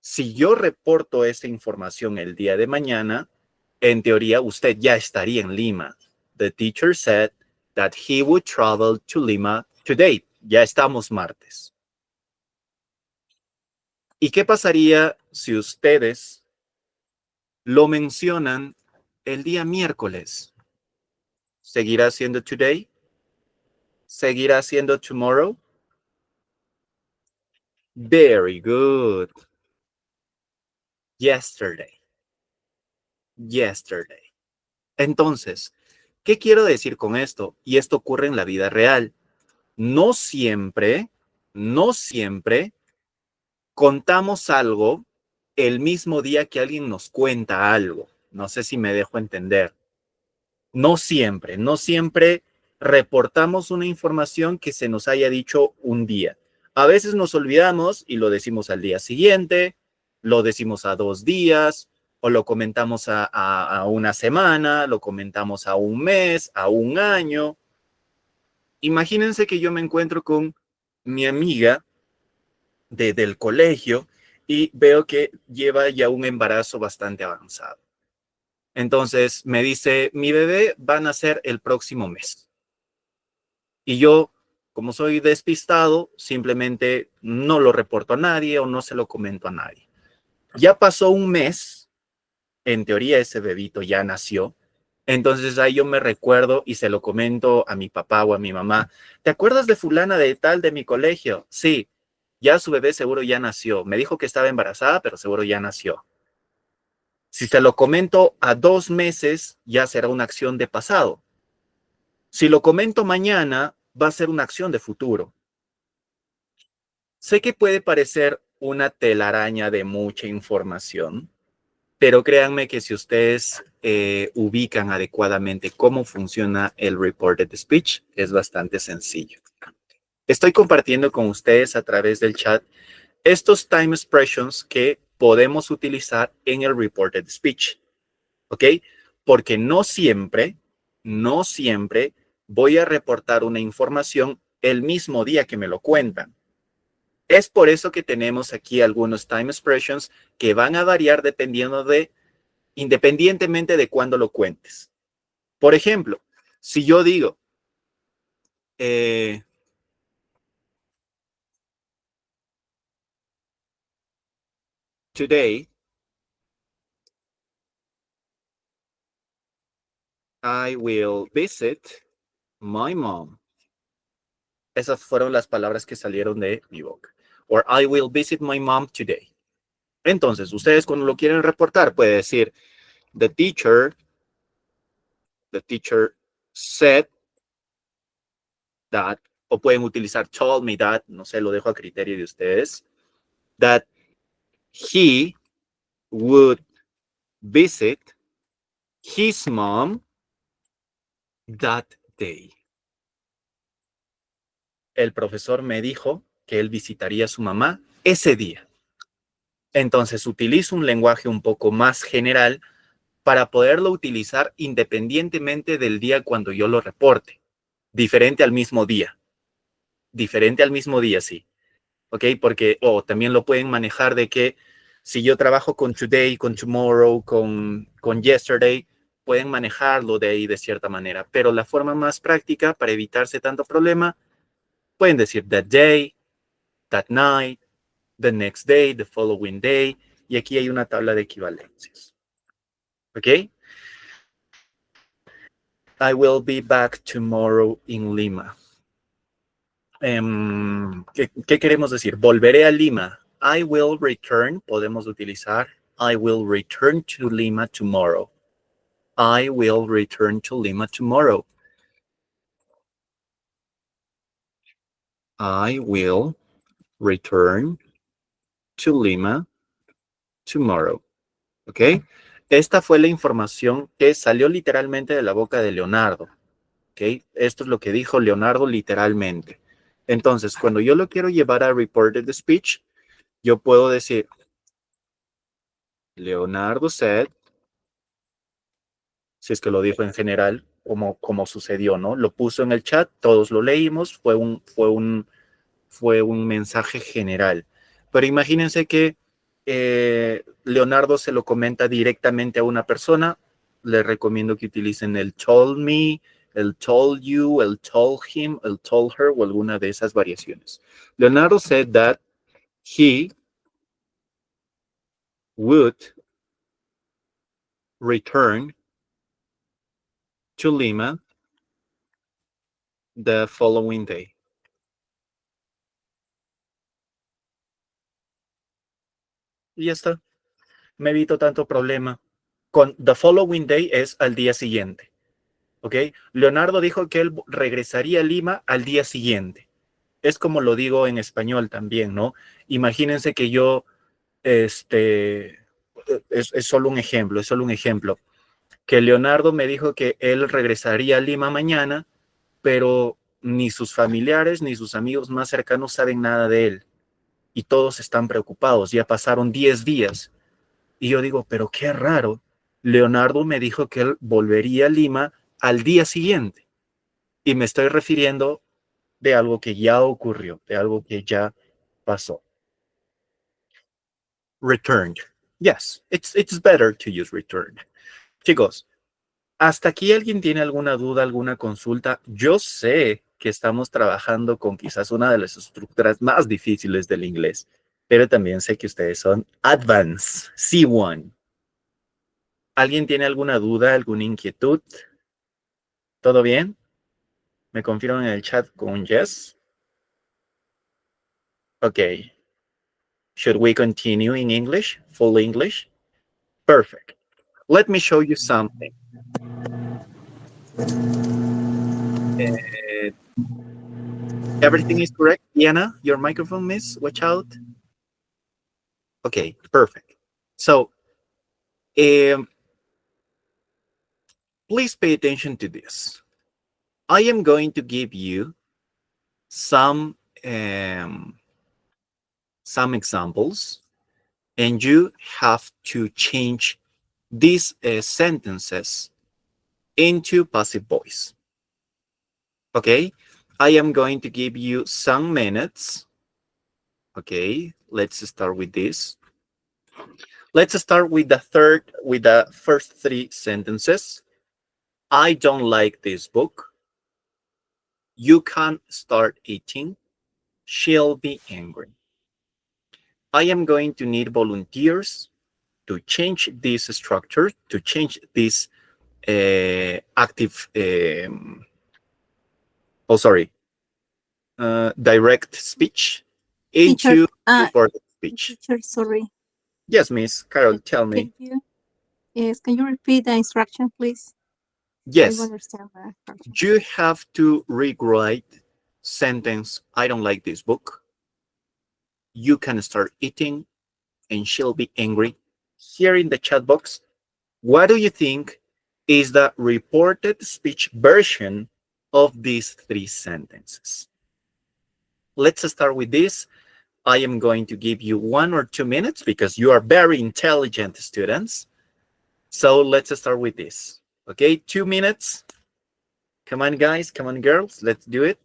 B: Si yo reporto esta información el día de mañana, en teoría usted ya estaría en Lima. The teacher said that he would travel to Lima today. Ya estamos martes. ¿Y qué pasaría si ustedes lo mencionan el día miércoles? ¿Seguirá siendo today? ¿Seguirá siendo tomorrow? Very good. Yesterday. Yesterday. Entonces, ¿qué quiero decir con esto? Y esto ocurre en la vida real. No siempre contamos algo el mismo día que alguien nos cuenta algo. No sé si me dejo entender. No siempre reportamos una información que se nos haya dicho un día. A veces nos olvidamos y lo decimos al día siguiente, lo decimos a 2 días, o lo comentamos a una semana, lo comentamos a un mes, a un año. Imagínense que yo me encuentro con mi amiga del colegio y veo que lleva ya un embarazo bastante avanzado. Entonces me dice, mi bebé va a nacer el próximo mes. Y yo, como soy despistado, simplemente no lo reporto a nadie o no se lo comento a nadie. Ya pasó un mes, en teoría ese bebito ya nació. Entonces ahí yo me recuerdo y se lo comento a mi papá o a mi mamá. ¿Te acuerdas de fulana de tal de mi colegio? Sí, ya su bebé seguro ya nació. Me dijo que estaba embarazada, pero seguro ya nació. Si se lo comento a 2 meses, ya será una acción de pasado. Si lo comento mañana, va a ser una acción de futuro. Sé que puede parecer una telaraña de mucha información, pero créanme que si ustedes ubican adecuadamente cómo funciona el reported speech, es bastante sencillo. Estoy compartiendo con ustedes a través del chat estos time expressions que podemos utilizar en el reported speech, ¿ok? Porque no siempre voy a reportar una información el mismo día que me lo cuentan. Es por eso que tenemos aquí algunos time expressions que van a variar independientemente de cuándo lo cuentes. Por ejemplo, si yo digo, today I will visit my mom. Esas fueron las palabras que salieron de mi boca. Or I will visit my mom today. Entonces, ustedes cuando lo quieren reportar, puede decir, the teacher said that, o pueden utilizar told me that, no sé, lo dejo a criterio de ustedes, that he would visit his mom that day. El profesor me dijo que él visitaría a su mamá ese día. Entonces utilizo un lenguaje un poco más general para poderlo utilizar independientemente del día cuando yo lo reporte. Diferente al mismo día. Diferente al mismo día, sí. ¿Ok? Porque, también lo pueden manejar de que si yo trabajo con today, con tomorrow, con yesterday, pueden manejarlo de ahí de cierta manera. Pero la forma más práctica para evitarse tanto problema, pueden decir that day, that night, the next day, the following day. Y aquí hay una tabla de equivalencias. ¿Ok? I will be back tomorrow in Lima. ¿Qué queremos decir? Volveré a Lima. I will return. Podemos utilizar I will return to Lima tomorrow. I will return to Lima tomorrow. I will return to Lima tomorrow. ¿Ok? Esta fue la información que salió literalmente de la boca de Leonardo. ¿Ok? Esto es lo que dijo Leonardo literalmente. Entonces, cuando yo lo quiero llevar a reported speech, yo puedo decir, Leonardo said, si es que lo dijo en general, como sucedió, ¿no? Lo puso en el chat, todos lo leímos, fue un mensaje general. Pero imagínense que Leonardo se lo comenta directamente a una persona. Les recomiendo que utilicen el told me, el told you, el told him, el told her o alguna de esas variaciones. Leonardo said that he would return to Lima the following day. Y ya está. Me evito tanto problema. Con the following day es al día siguiente. ¿Ok? Leonardo dijo que él regresaría a Lima al día siguiente. Es como lo digo en español también, ¿no? Imagínense que yo, es solo un ejemplo, es solo un ejemplo. Que Leonardo me dijo que él regresaría a Lima mañana, pero ni sus familiares ni sus amigos más cercanos saben nada de él. Y todos están preocupados. Ya pasaron 10 días. Y yo digo, pero qué raro. Leonardo me dijo que él volvería a Lima al día siguiente. Y me estoy refiriendo de algo que ya ocurrió, de algo que ya pasó. Returned. Yes, it's better to use returned. Chicos, ¿hasta aquí alguien tiene alguna duda, alguna consulta? Yo sé que estamos trabajando con quizás una de las estructuras más difíciles del inglés, pero también sé que ustedes son Advanced, C1. ¿Alguien tiene alguna duda, alguna inquietud? ¿Todo bien? ¿Me confirman en el chat con un yes? Okay. Should we continue in English? Full English? Perfect. Let me show you something. Everything is correct? Diana, your microphone, miss? Watch out. Okay, perfect. So, please pay attention to this. I am going to give you some examples, and you have to change these sentences into passive voice. Okay, I am going to give you some minutes. Okay, let's start with this. Let's start with the first 3 sentences. I don't like this book. You can't start eating. She'll be angry. I am going to need volunteers to change this structure, to change this direct speech into reported speech.
C: Teacher, sorry.
B: Yes, Miss Carol, tell me.
C: Can you repeat the instruction, please?
B: Yes.
C: I understand the instruction.
B: You have to rewrite sentence, I don't like this book. You can start eating and she'll be angry. Here in the chat box, what do you think is the reported speech version of these 3 sentences? Let's start with this. I am going to give you 1 or 2 minutes because you are very intelligent students. So let's start with this. Okay, 2 minutes. Come on, guys. Come on, girls. Let's do it.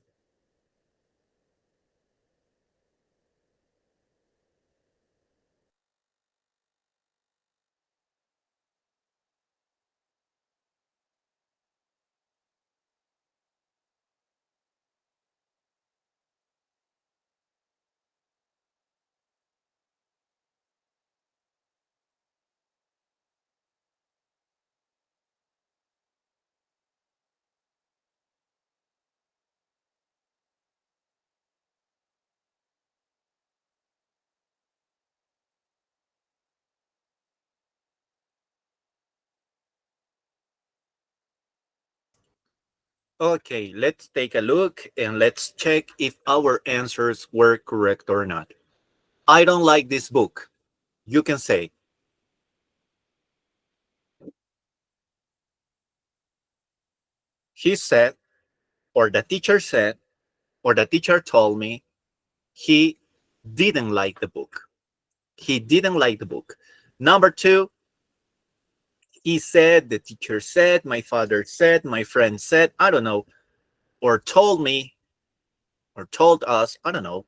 B: Okay, let's take a look and let's check if our answers were correct or not. I don't like this book. You can say, he said, or the teacher said, or the teacher told me he didn't like the book. He didn't like the book. Number two, he said, the teacher said, my father said, my friend said, I don't know, or told me, or told us, I don't know,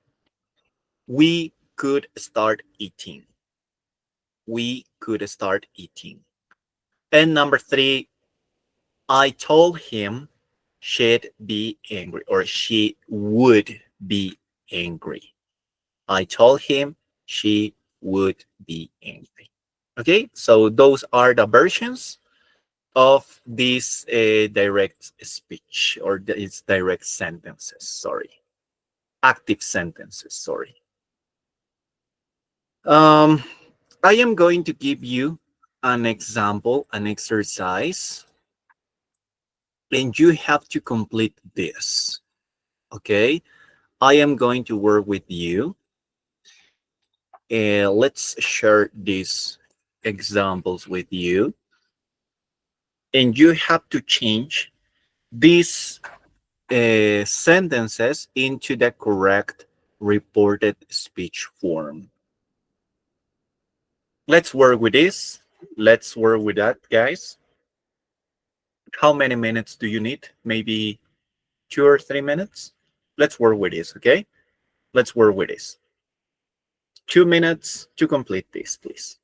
B: we could start eating. We could start eating. And number three, I told him she'd be angry, or she would be angry. I told him she would be angry. Okay, so those are the versions of this direct speech, or its direct sentences, sorry. Active sentences, sorry. Um, I am going to give you an example, an exercise, and you have to complete this, okay? I am going to work with you. Let's share these examples with you. And you have to change these sentences into the correct reported speech form. Let's work with this. Let's work with that, guys. How many minutes do you need? Maybe 2 or 3 minutes? Let's work with this, okay? Let's work with this. 2 minutes to complete this, please.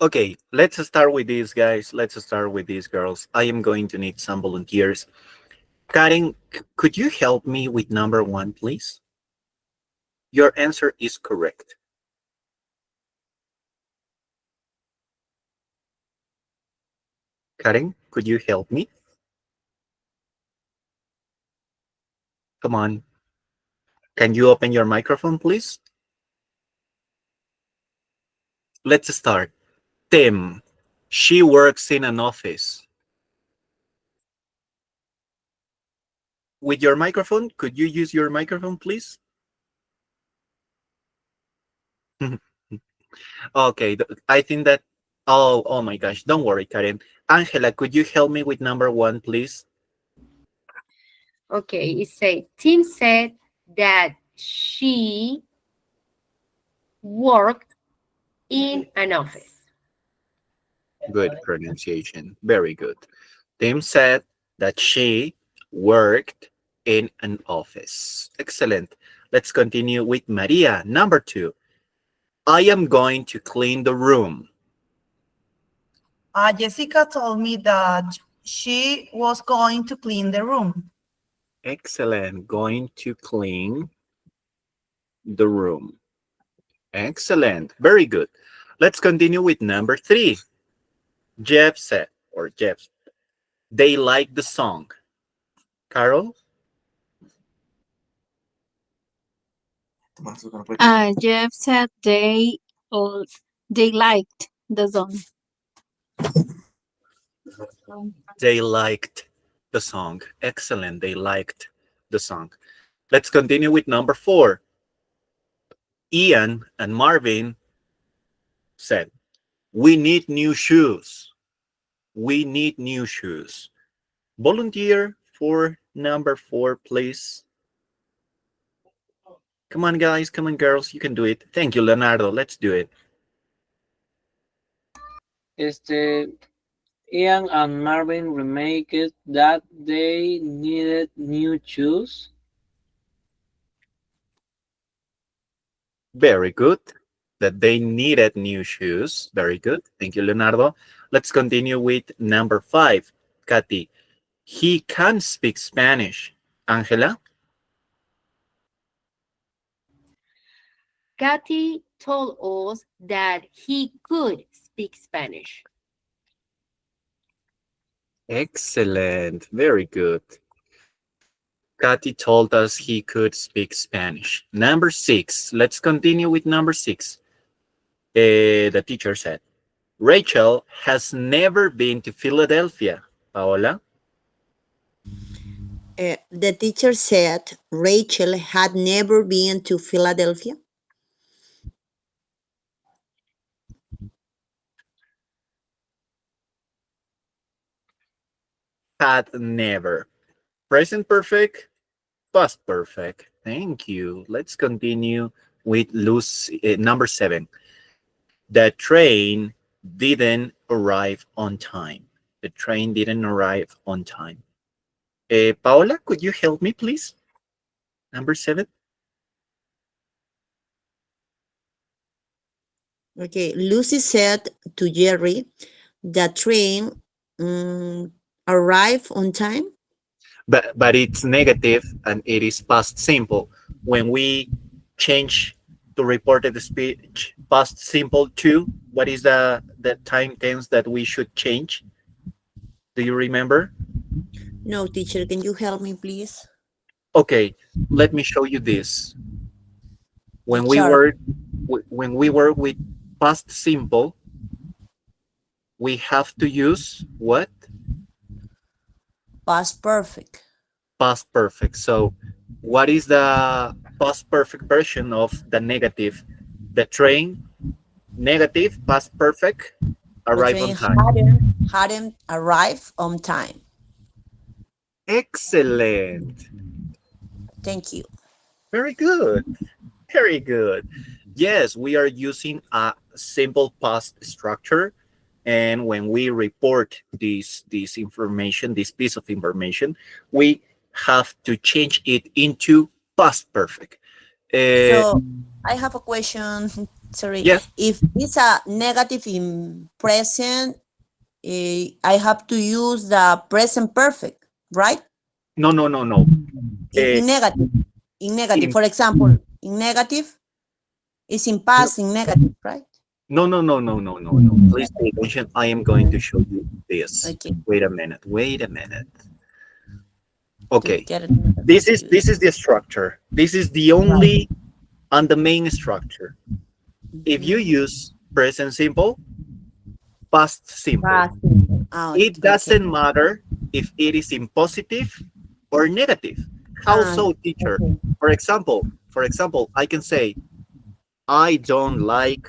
B: Okay, let's start with these guys. Let's start with these girls. I am going to need some volunteers. Karen, could you help me with number 1, please? Your answer is correct. Karen, could you help me? Come on. Can you open your microphone, please? Let's start. Tim, she works in an office. With your microphone, could you use your microphone, please? Okay, I think that, oh my gosh, don't worry, Karen. Angela, could you help me with number 1, please?
D: Okay, it said, Tim said that she worked in an office.
B: Good pronunciation. Very good. Tim said that she worked in an office. Excellent. Let's continue with Maria. Number 2. I am going to clean the room.
E: Jessica told me that she was going to clean the room.
B: Excellent. Going to clean the room. Excellent. Very good. Let's continue with number 3. Jeff said, or Jeff, they like the song. Carol?
C: Jeff said they liked the song.
B: They liked the song. Excellent. They liked the song. Let's continue with number 4. Ian and Marvin said, we need new shoes. We need new shoes. Volunteer for number 4, please. Come on, guys. Come on, girls. You can do it. Thank you, Leonardo. Let's do it.
F: Ian and Marvin remarked that they needed new shoes.
B: Very good. That they needed new shoes. Very good. Thank you, Leonardo. Let's continue with number 5. Katy. He can speak Spanish. Angela?
D: Kathy told us that he could speak Spanish.
B: Excellent. Very good. Katy told us he could speak Spanish. Number 6. Let's continue with number 6. The teacher said, Rachel has never been to Philadelphia. Paola?
G: The teacher said Rachel had never been to Philadelphia.
B: Had never. Present perfect, past perfect. Thank you. Let's continue with number 7. The train didn't arrive on time. The train didn't arrive on time. Paola, could you help me, please? Number 7.
G: Okay, Lucy said to Jerry, the train arrived on time.
B: But it's negative and it is past simple. When we change to reported speech past simple to, what is the time tense that we should change? Do you remember?
G: No, teacher, can you help me, please?
B: Okay, let me show you this. When we
G: Sure.
B: work with past simple, we have to use what?
G: Past perfect.
B: Past perfect. So what is the past perfect version of the negative? The train, negative, past perfect, arrive on time.
G: Hadn't arrived on time.
B: Excellent.
G: Thank you.
B: Very good. Very good. Yes, we are using a simple past structure. And when we report this information, this piece of information, we have to change it into past perfect.
G: So I have a question. Sorry.
B: Yes.
G: If it's a negative in present, I have to use the present perfect, right?
B: No.
G: In negative. For example, in negative, it's in past in negative, right?
B: No. Please pay attention. I am going to show you this.
G: Okay.
B: Wait a minute. Okay.
G: Get it.
B: This is the structure. This is the only and the main structure. If you use present simple, past simple, it doesn't matter if it is in positive or negative. How so, teacher?
G: Okay.
B: For example, I can say, I don't like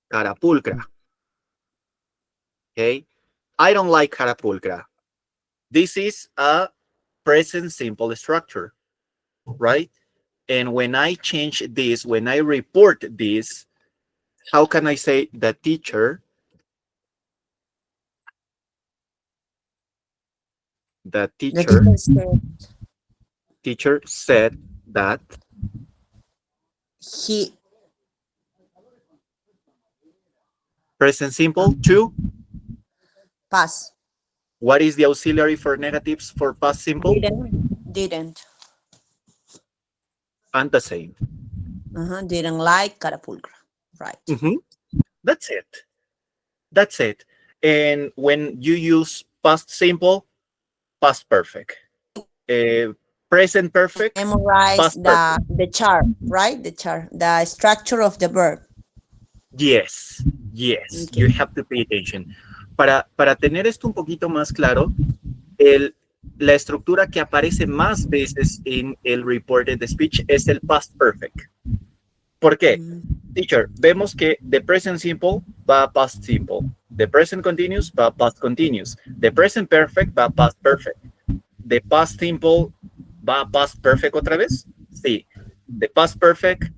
B: carapulcra. Okay? I don't like carapulcra. This is a present simple structure, right? And when I change this, when I report this, how can I say the teacher teacher said that
G: He
B: present simple to
G: pass.
B: what is the auxiliary for negatives for past simple?
G: Didn't.
B: And the same.
G: Didn't like carapulcra. Right.
B: That's it. And when you use past simple, past perfect. Present perfect,
G: Memorize
B: past perfect.
G: the chart, right? The structure of the verb.
B: Yes.
G: Okay.
B: You have to pay attention. Para tener esto un poquito más claro, la estructura que aparece más veces en el reported speech es el past perfect. ¿Por qué? Teacher, vemos que the present simple va a past simple. The present continuous va a past continuous. The present perfect va a past perfect. The past simple va a past perfect otra vez. Sí, de past perfect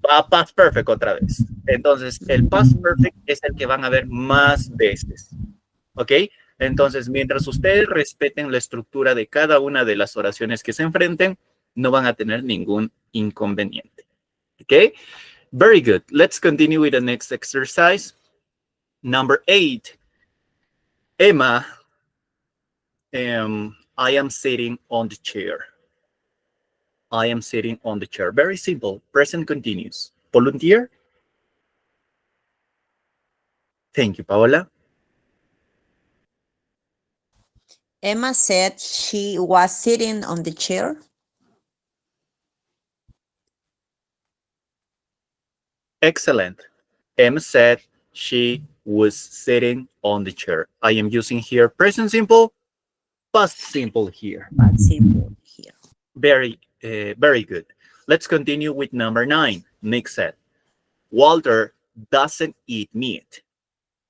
B: va a past perfect otra vez. Entonces, el past perfect es el que van a ver más veces. ¿Ok? Entonces, mientras ustedes respeten la estructura de cada una de las oraciones que se enfrenten, no van a tener ningún inconveniente. ¿Ok? Very good. Let's continue with the next exercise. Number 8. Emma, I am sitting on the chair. I am sitting on the chair. Very simple. Present continuous. Volunteer? Thank you, Paola.
G: Emma said she was sitting on the chair.
B: Excellent. Emma said she was sitting on the chair. I am using here present simple, past simple here.
G: But simple here.
B: Very good. Let's continue with number 9. Nick said, Walter doesn't eat meat.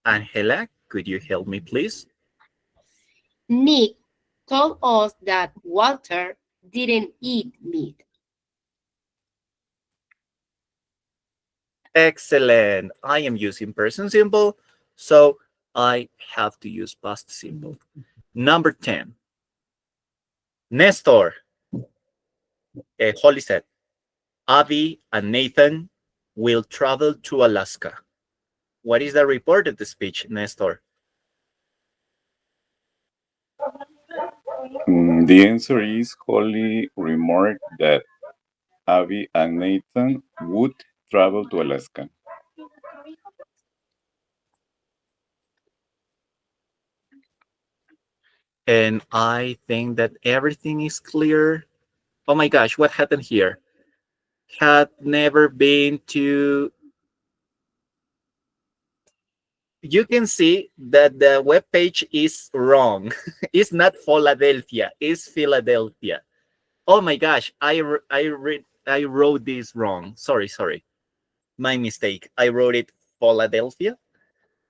B: Angela, could you help me, please?
D: Nick told us that Walter didn't eat meat.
B: Excellent. I am using present simple, so I have to use past simple. Number 10. Nestor. Holly said, Abby and Nathan will travel to Alaska. What is the reported speech, Nestor?
H: The answer is Holly remarked that Abby and Nathan would travel to Alaska.
B: And I think that everything is clear. Oh my gosh, what happened here? Had never been to... You can see that the web page is wrong. It's not Philadelphia, it's Philadelphia. Oh my gosh, I wrote this wrong. Sorry. My mistake. I wrote it Philadelphia,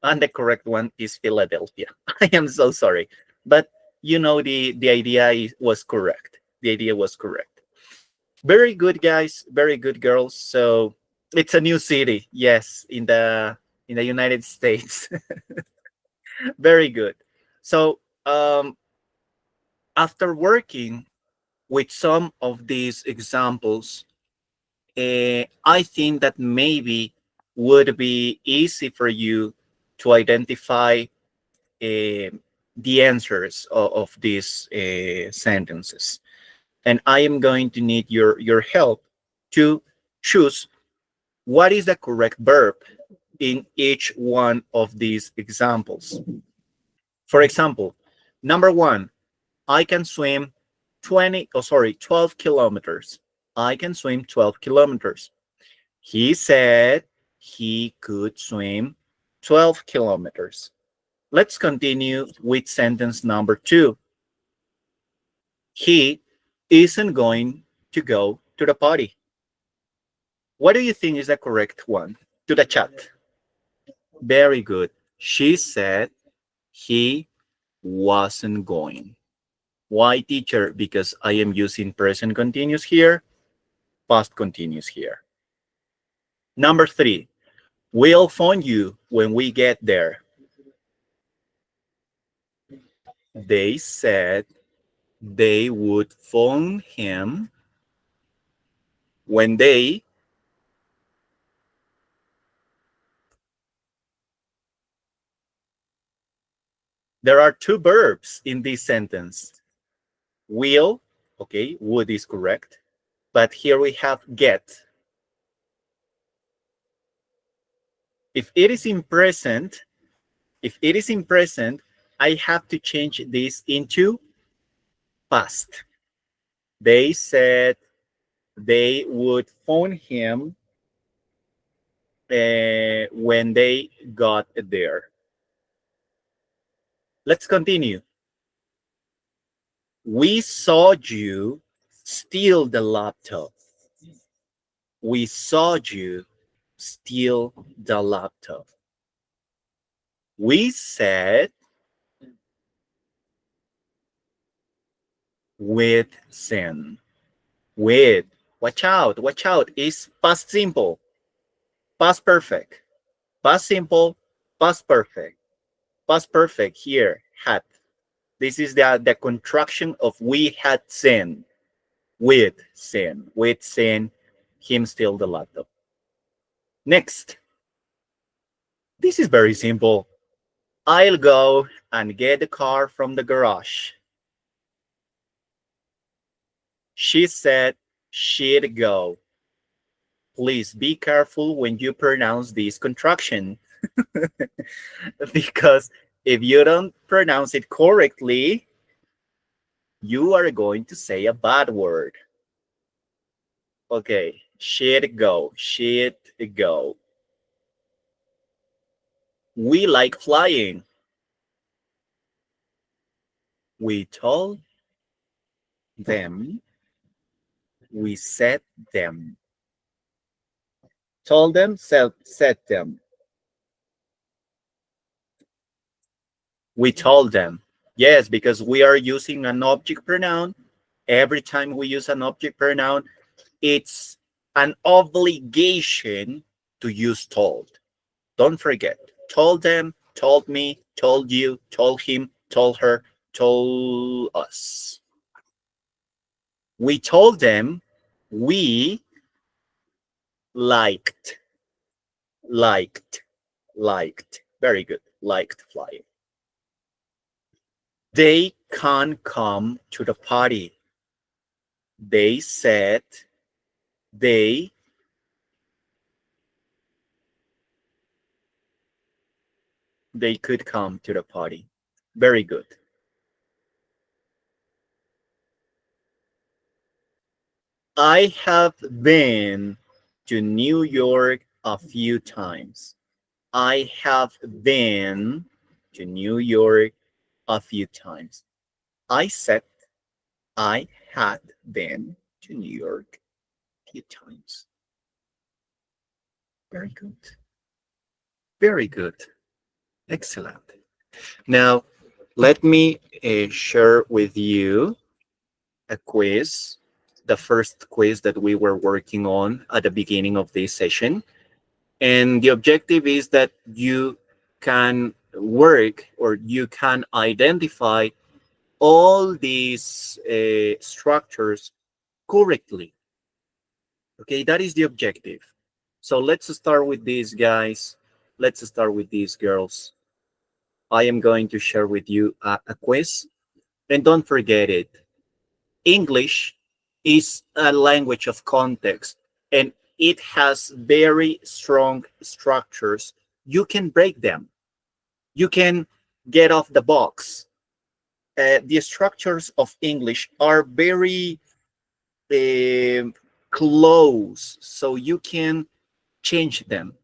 B: and the correct one is Philadelphia. I am so sorry. But you know, the idea was correct. The idea was correct. Very good, guys. Very good, girls. So it's a new city. Yes, in the United States. Very good. So after working with some of these examples, I think that maybe would be easy for you to identify the answers of these sentences. And I am going to need your help to choose what is the correct verb in each one of these examples. For example, number 1, I can swim 12 kilometers. I can swim 12 kilometers. He said he could swim 12 kilometers. Let's continue with sentence number 2. He isn't going to go to the party. What do you think is the correct one? To the chat. Very good. She said he wasn't going. Why, teacher? Because I am using present continuous here, past continuous here. Number 3, we'll phone you when we get there. They said they would phone him when they... There are 2 verbs in this sentence. Will, okay, would is correct. But here we have get. If it is in present, I have to change this into past. They said they would phone him when they got there. Let's continue. We saw you steal the laptop. We saw you steal the laptop. We said with sin. With Watch out, watch out. It's past simple, past perfect, past simple, past perfect. Past perfect here, had. This is the contraction of we had sin. With sin. With sin, him steal the laptop. Next. This is very simple. I'll go and get the car from the garage. She said she'd go. Please be careful when you pronounce this contraction. Because if you don't pronounce it correctly, you are going to say a bad word. Okay, she'd go, she'd go. We like flying. We told them. We said them. Told them, said them. We told them. Yes, because we are using an object pronoun. Every time we use an object pronoun, it's an obligation to use told. Don't forget. Told them, told me, told you, told him, told her, told us. We told them we liked. Very good. Liked flying. They can't come to the party. They said they could come to the party. Very good. I have been to New York a few times. I have been to New York a few times. I said I had been to New York a few times. Very good. Very good. Excellent. Now, let me share with you a quiz, the first quiz that we were working on at the beginning of this session. And the objective is that you can work or you can identify all these structures correctly. Okay, that is the objective. So let's start with these guys. Let's start with these girls. I am going to share with you a quiz. And don't forget it. English is a language of context, and it has very strong structures. You can break them. You can get off the box. The structures of English are very close, so you can change them.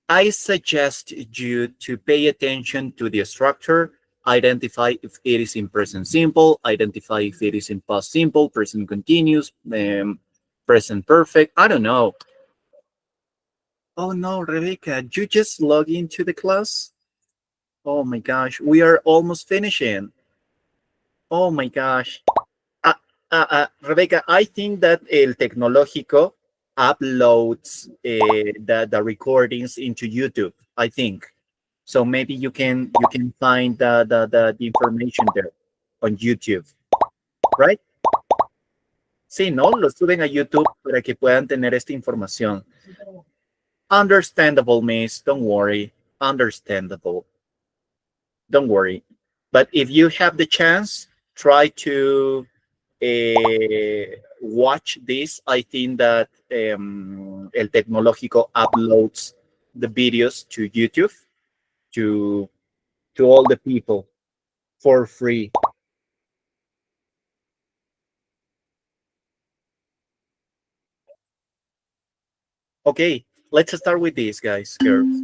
B: I suggest you to pay attention to the structure, identify if it is in present simple, identify if it is in past simple, present continuous, present perfect. I don't know. Oh no, Rebecca, you just log into the class? Oh my gosh, we are almost finishing. Oh my gosh. Rebecca, I think that El Tecnológico uploads the recordings into YouTube, I think. So maybe you can find the information there on YouTube, right? Sí, ¿no? Lo suben a YouTube para que puedan tener esta información. Understandable, miss. Don't worry. Understandable. Don't worry. But if you have the chance, try to watch this. I think that El Tecnológico uploads the videos to YouTube to all the people for free. Okay, let's start with this, guys, girls.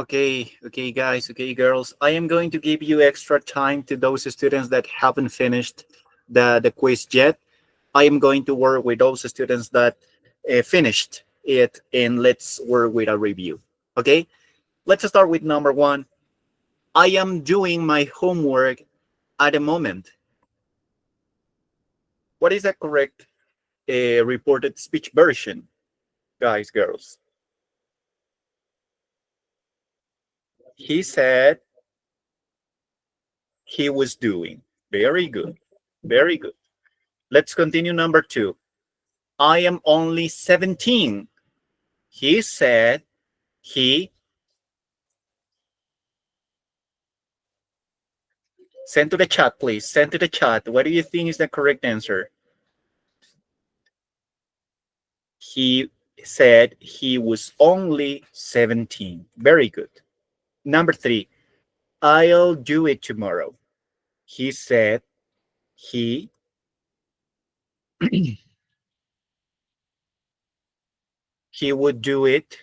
B: Okay, guys, okay, girls. I am going to give you extra time to those students that haven't finished the quiz yet. I am going to work with those students that finished it, and let's work with a review. Okay, let's start with number one. I am doing my homework at the moment. What is the correct reported speech version, guys, girls? He said he was doing. Very good. Very good. Let's continue number two. I am only 17. He said he send to the chat, please. Send to the chat. What do you think is the correct answer? He said he was only 17. Very good. Number three, I'll do it tomorrow. He said he he would do it.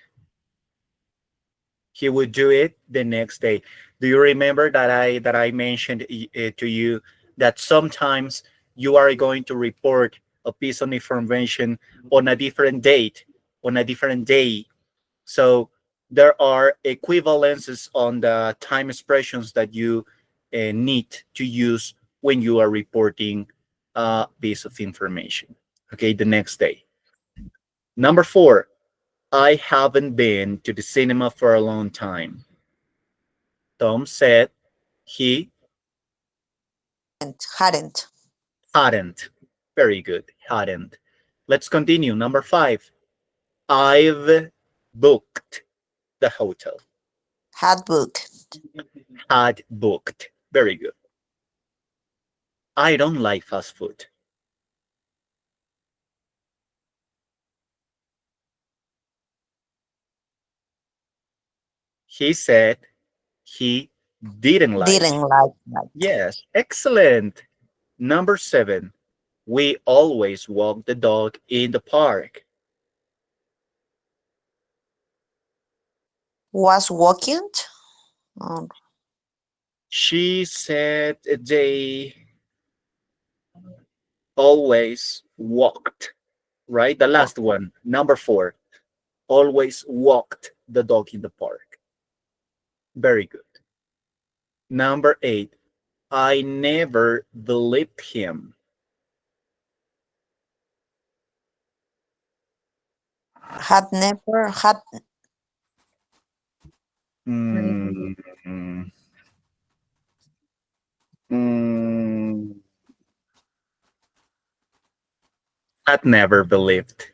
B: He would do it the next day. Do you remember that I mentioned to you that sometimes you are going to report a piece of information on a different date, on a different day? So there are equivalences on the time expressions that you need to use when you are reporting a piece of information. Okay, the next day. Number four, I haven't been to the cinema for a long time. Tom said he
G: Hadn't.
B: hadn't. Very good, hadn't. Let's continue. Number five, I've booked the hotel.
G: Had booked.
B: Had booked. Very good. I don't like fast food. He said he didn't like.
G: Didn't like that.
B: Yes, excellent. Number seven, we always walk the dog in the park.
G: Was walking. Um,
B: She said they always walked, right? The last one, number four, always walked the dog in the park. Very good. Number eight, I never believed him.
G: had never had
B: Mm, mm, had never believed.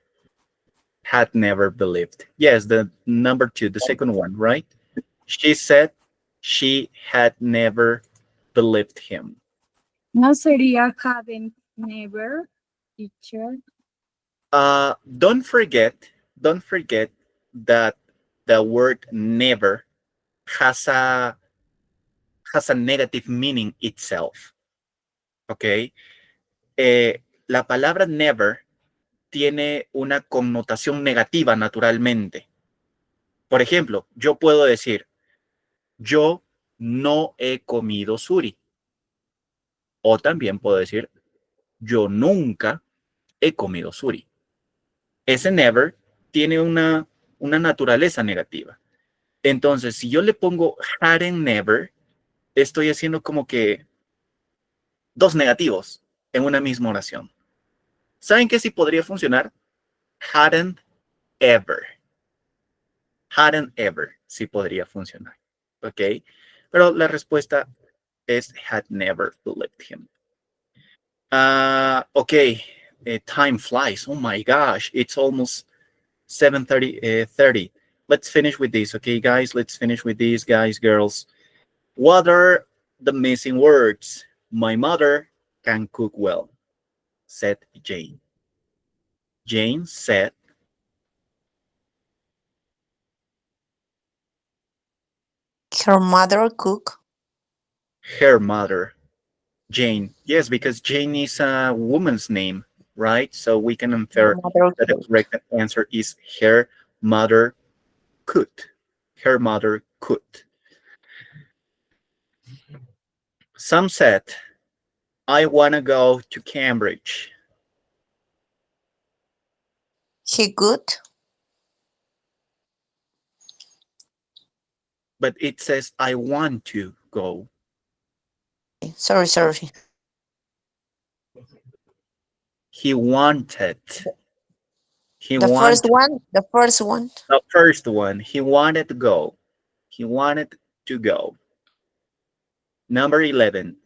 B: Had never believed. Yes, the number two, the second one, right? She said she had never believed him.
C: No sería hadn't never, teacher.
B: Don't forget that the word never has a negative meaning itself. Okay. La palabra never tiene una connotación negativa naturalmente. Por ejemplo, yo puedo decir, yo no he comido suri. O también puedo decir, yo nunca he comido suri. Ese never tiene una naturaleza negativa. Entonces, si yo le pongo hadn't never, estoy haciendo como que dos negativos en una misma oración. ¿Saben qué sí podría funcionar? Hadn't ever. Hadn't ever sí podría funcionar. ¿Ok? Pero la respuesta es had never believed him. Okay. Time flies. Oh my gosh. It's almost 7:30. Let's finish with this, okay, guys? Let's finish with these, guys, girls. What are the missing words? My mother can cook well, said Jane. Jane said,
G: her mother cook.
B: her mother. Jane. Yes, because Jane is a woman's name, right? So we can infer
G: Mother
B: that the
G: cook.
B: correct answer is her mother cooked. her mother could. Sam said, I want to go to Cambridge.
G: He could.
B: But it says, I want to go.
G: Sorry.
B: He wanted.
G: The first one.
B: The first one. He wanted to go. He wanted to go. Number 11.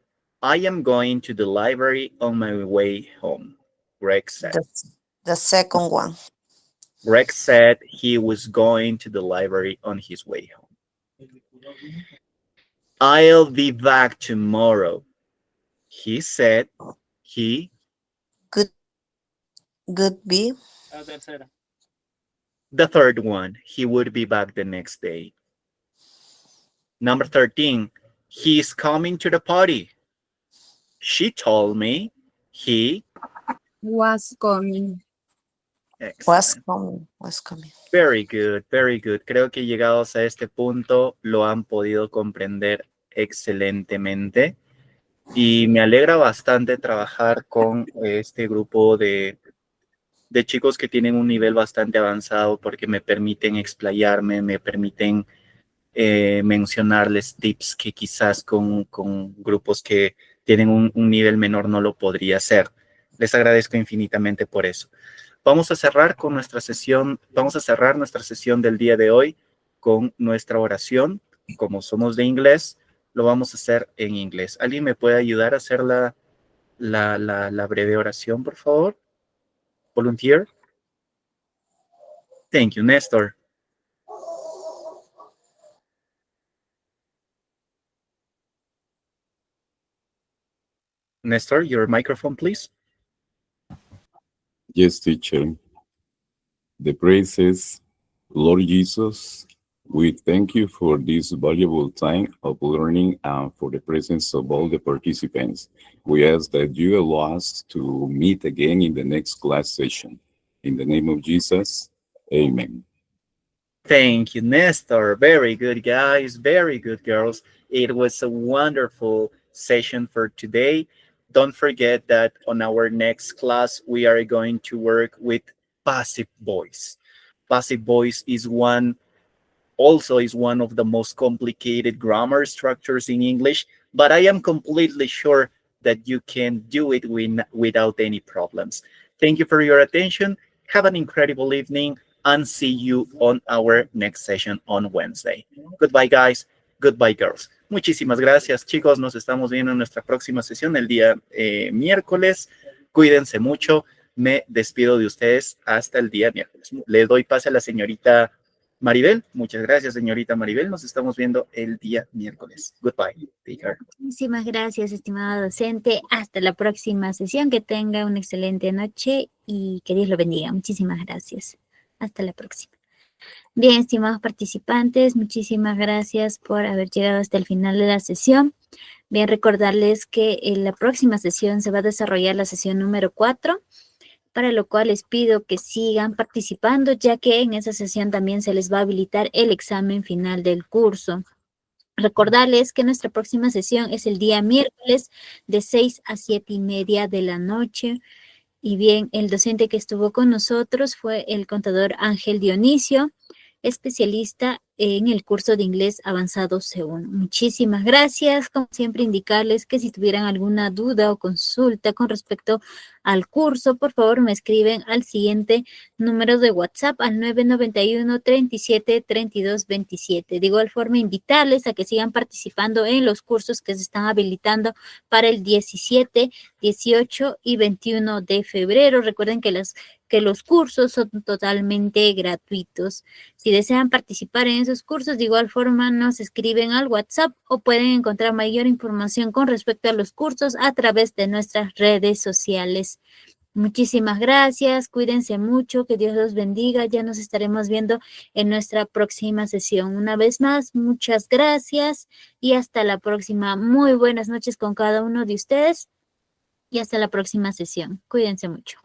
B: I am going to the library on my way home, Greg said.
G: The second one.
B: Greg said he was going to the library on his way home. I'll be back tomorrow. He said he
G: could be.
B: The third one, he would be back the next day. Number 13, he's coming to the party. She told me he
C: Was coming.
B: Excellent.
G: Was coming.
B: Very good, very good. Creo que llegados a este punto lo han podido comprender excelentemente y me alegra bastante trabajar con este grupo de chicos que tienen un nivel bastante avanzado porque me permiten explayarme, me permiten mencionarles tips que quizás con grupos que tienen un nivel menor no lo podría hacer. Les agradezco infinitamente por eso. Vamos a cerrar con nuestra sesión, vamos a cerrar nuestra sesión del día de hoy con nuestra oración. Como somos de inglés, lo vamos a hacer en inglés. ¿Alguien me puede ayudar a hacer la breve oración, por favor? Volunteer? Thank you, Nestor. Nestor, your microphone, please.
H: Yes, teacher. The praises, Lord Jesus, we thank you for this valuable time of learning and for the presence of all the participants. We ask that you allow us to meet again in the next class session. In the name of Jesus, amen.
B: Thank you, Nestor. Very good, guys. Very good, girls. It was a wonderful session for today. Don't forget that on our next class, we are going to work with passive voice. Passive voice is one of the most complicated grammar structures in English, but I am completely sure that you can do it without any problems. Thank you for your attention. Have an incredible evening and see you on our next session on Wednesday. Goodbye, guys. Goodbye, girls. Muchísimas gracias, chicos. Nos estamos viendo en nuestra próxima sesión el día miércoles. Cuídense mucho. Me despido de ustedes hasta el día miércoles. Le doy pase a la señorita Maribel. Muchas gracias, señorita Maribel. Nos estamos viendo el día miércoles. Goodbye. Take care.
A: Muchísimas gracias, estimado docente. Hasta la próxima sesión. Que tenga una excelente noche y que Dios lo bendiga. Muchísimas gracias. Hasta la próxima. Bien, estimados participantes, muchísimas gracias por haber llegado hasta el final de la sesión. Bien, recordarles que en la próxima sesión se va a desarrollar la sesión número 4, para lo cual les pido que sigan participando, ya que en esa sesión también se les va a habilitar el examen final del curso. Recordarles que nuestra próxima sesión es el día miércoles de 6 a 7:30 de la noche. Y bien, el docente que estuvo con nosotros fue el contador Ángel Dionisio, especialista en el curso de inglés avanzado C1. Muchísimas gracias. Como siempre, indicarles que si tuvieran alguna duda o consulta con respecto al curso, por favor me escriben al siguiente número de WhatsApp al 991-37-32-27. De igual forma, invitarles a que sigan participando en los cursos que se están habilitando para el 17, 18 y 21 de febrero. Recuerden que los cursos son totalmente gratuitos. Si desean participar en esos cursos, de igual forma nos escriben al WhatsApp o pueden encontrar mayor información con respecto a los cursos a través de nuestras redes sociales. Muchísimas gracias, cuídense mucho, que Dios los bendiga. Ya nos estaremos viendo en nuestra próxima sesión. Una vez más, muchas gracias y hasta la próxima. Muy buenas noches con cada uno de ustedes y hasta la próxima sesión. Cuídense mucho.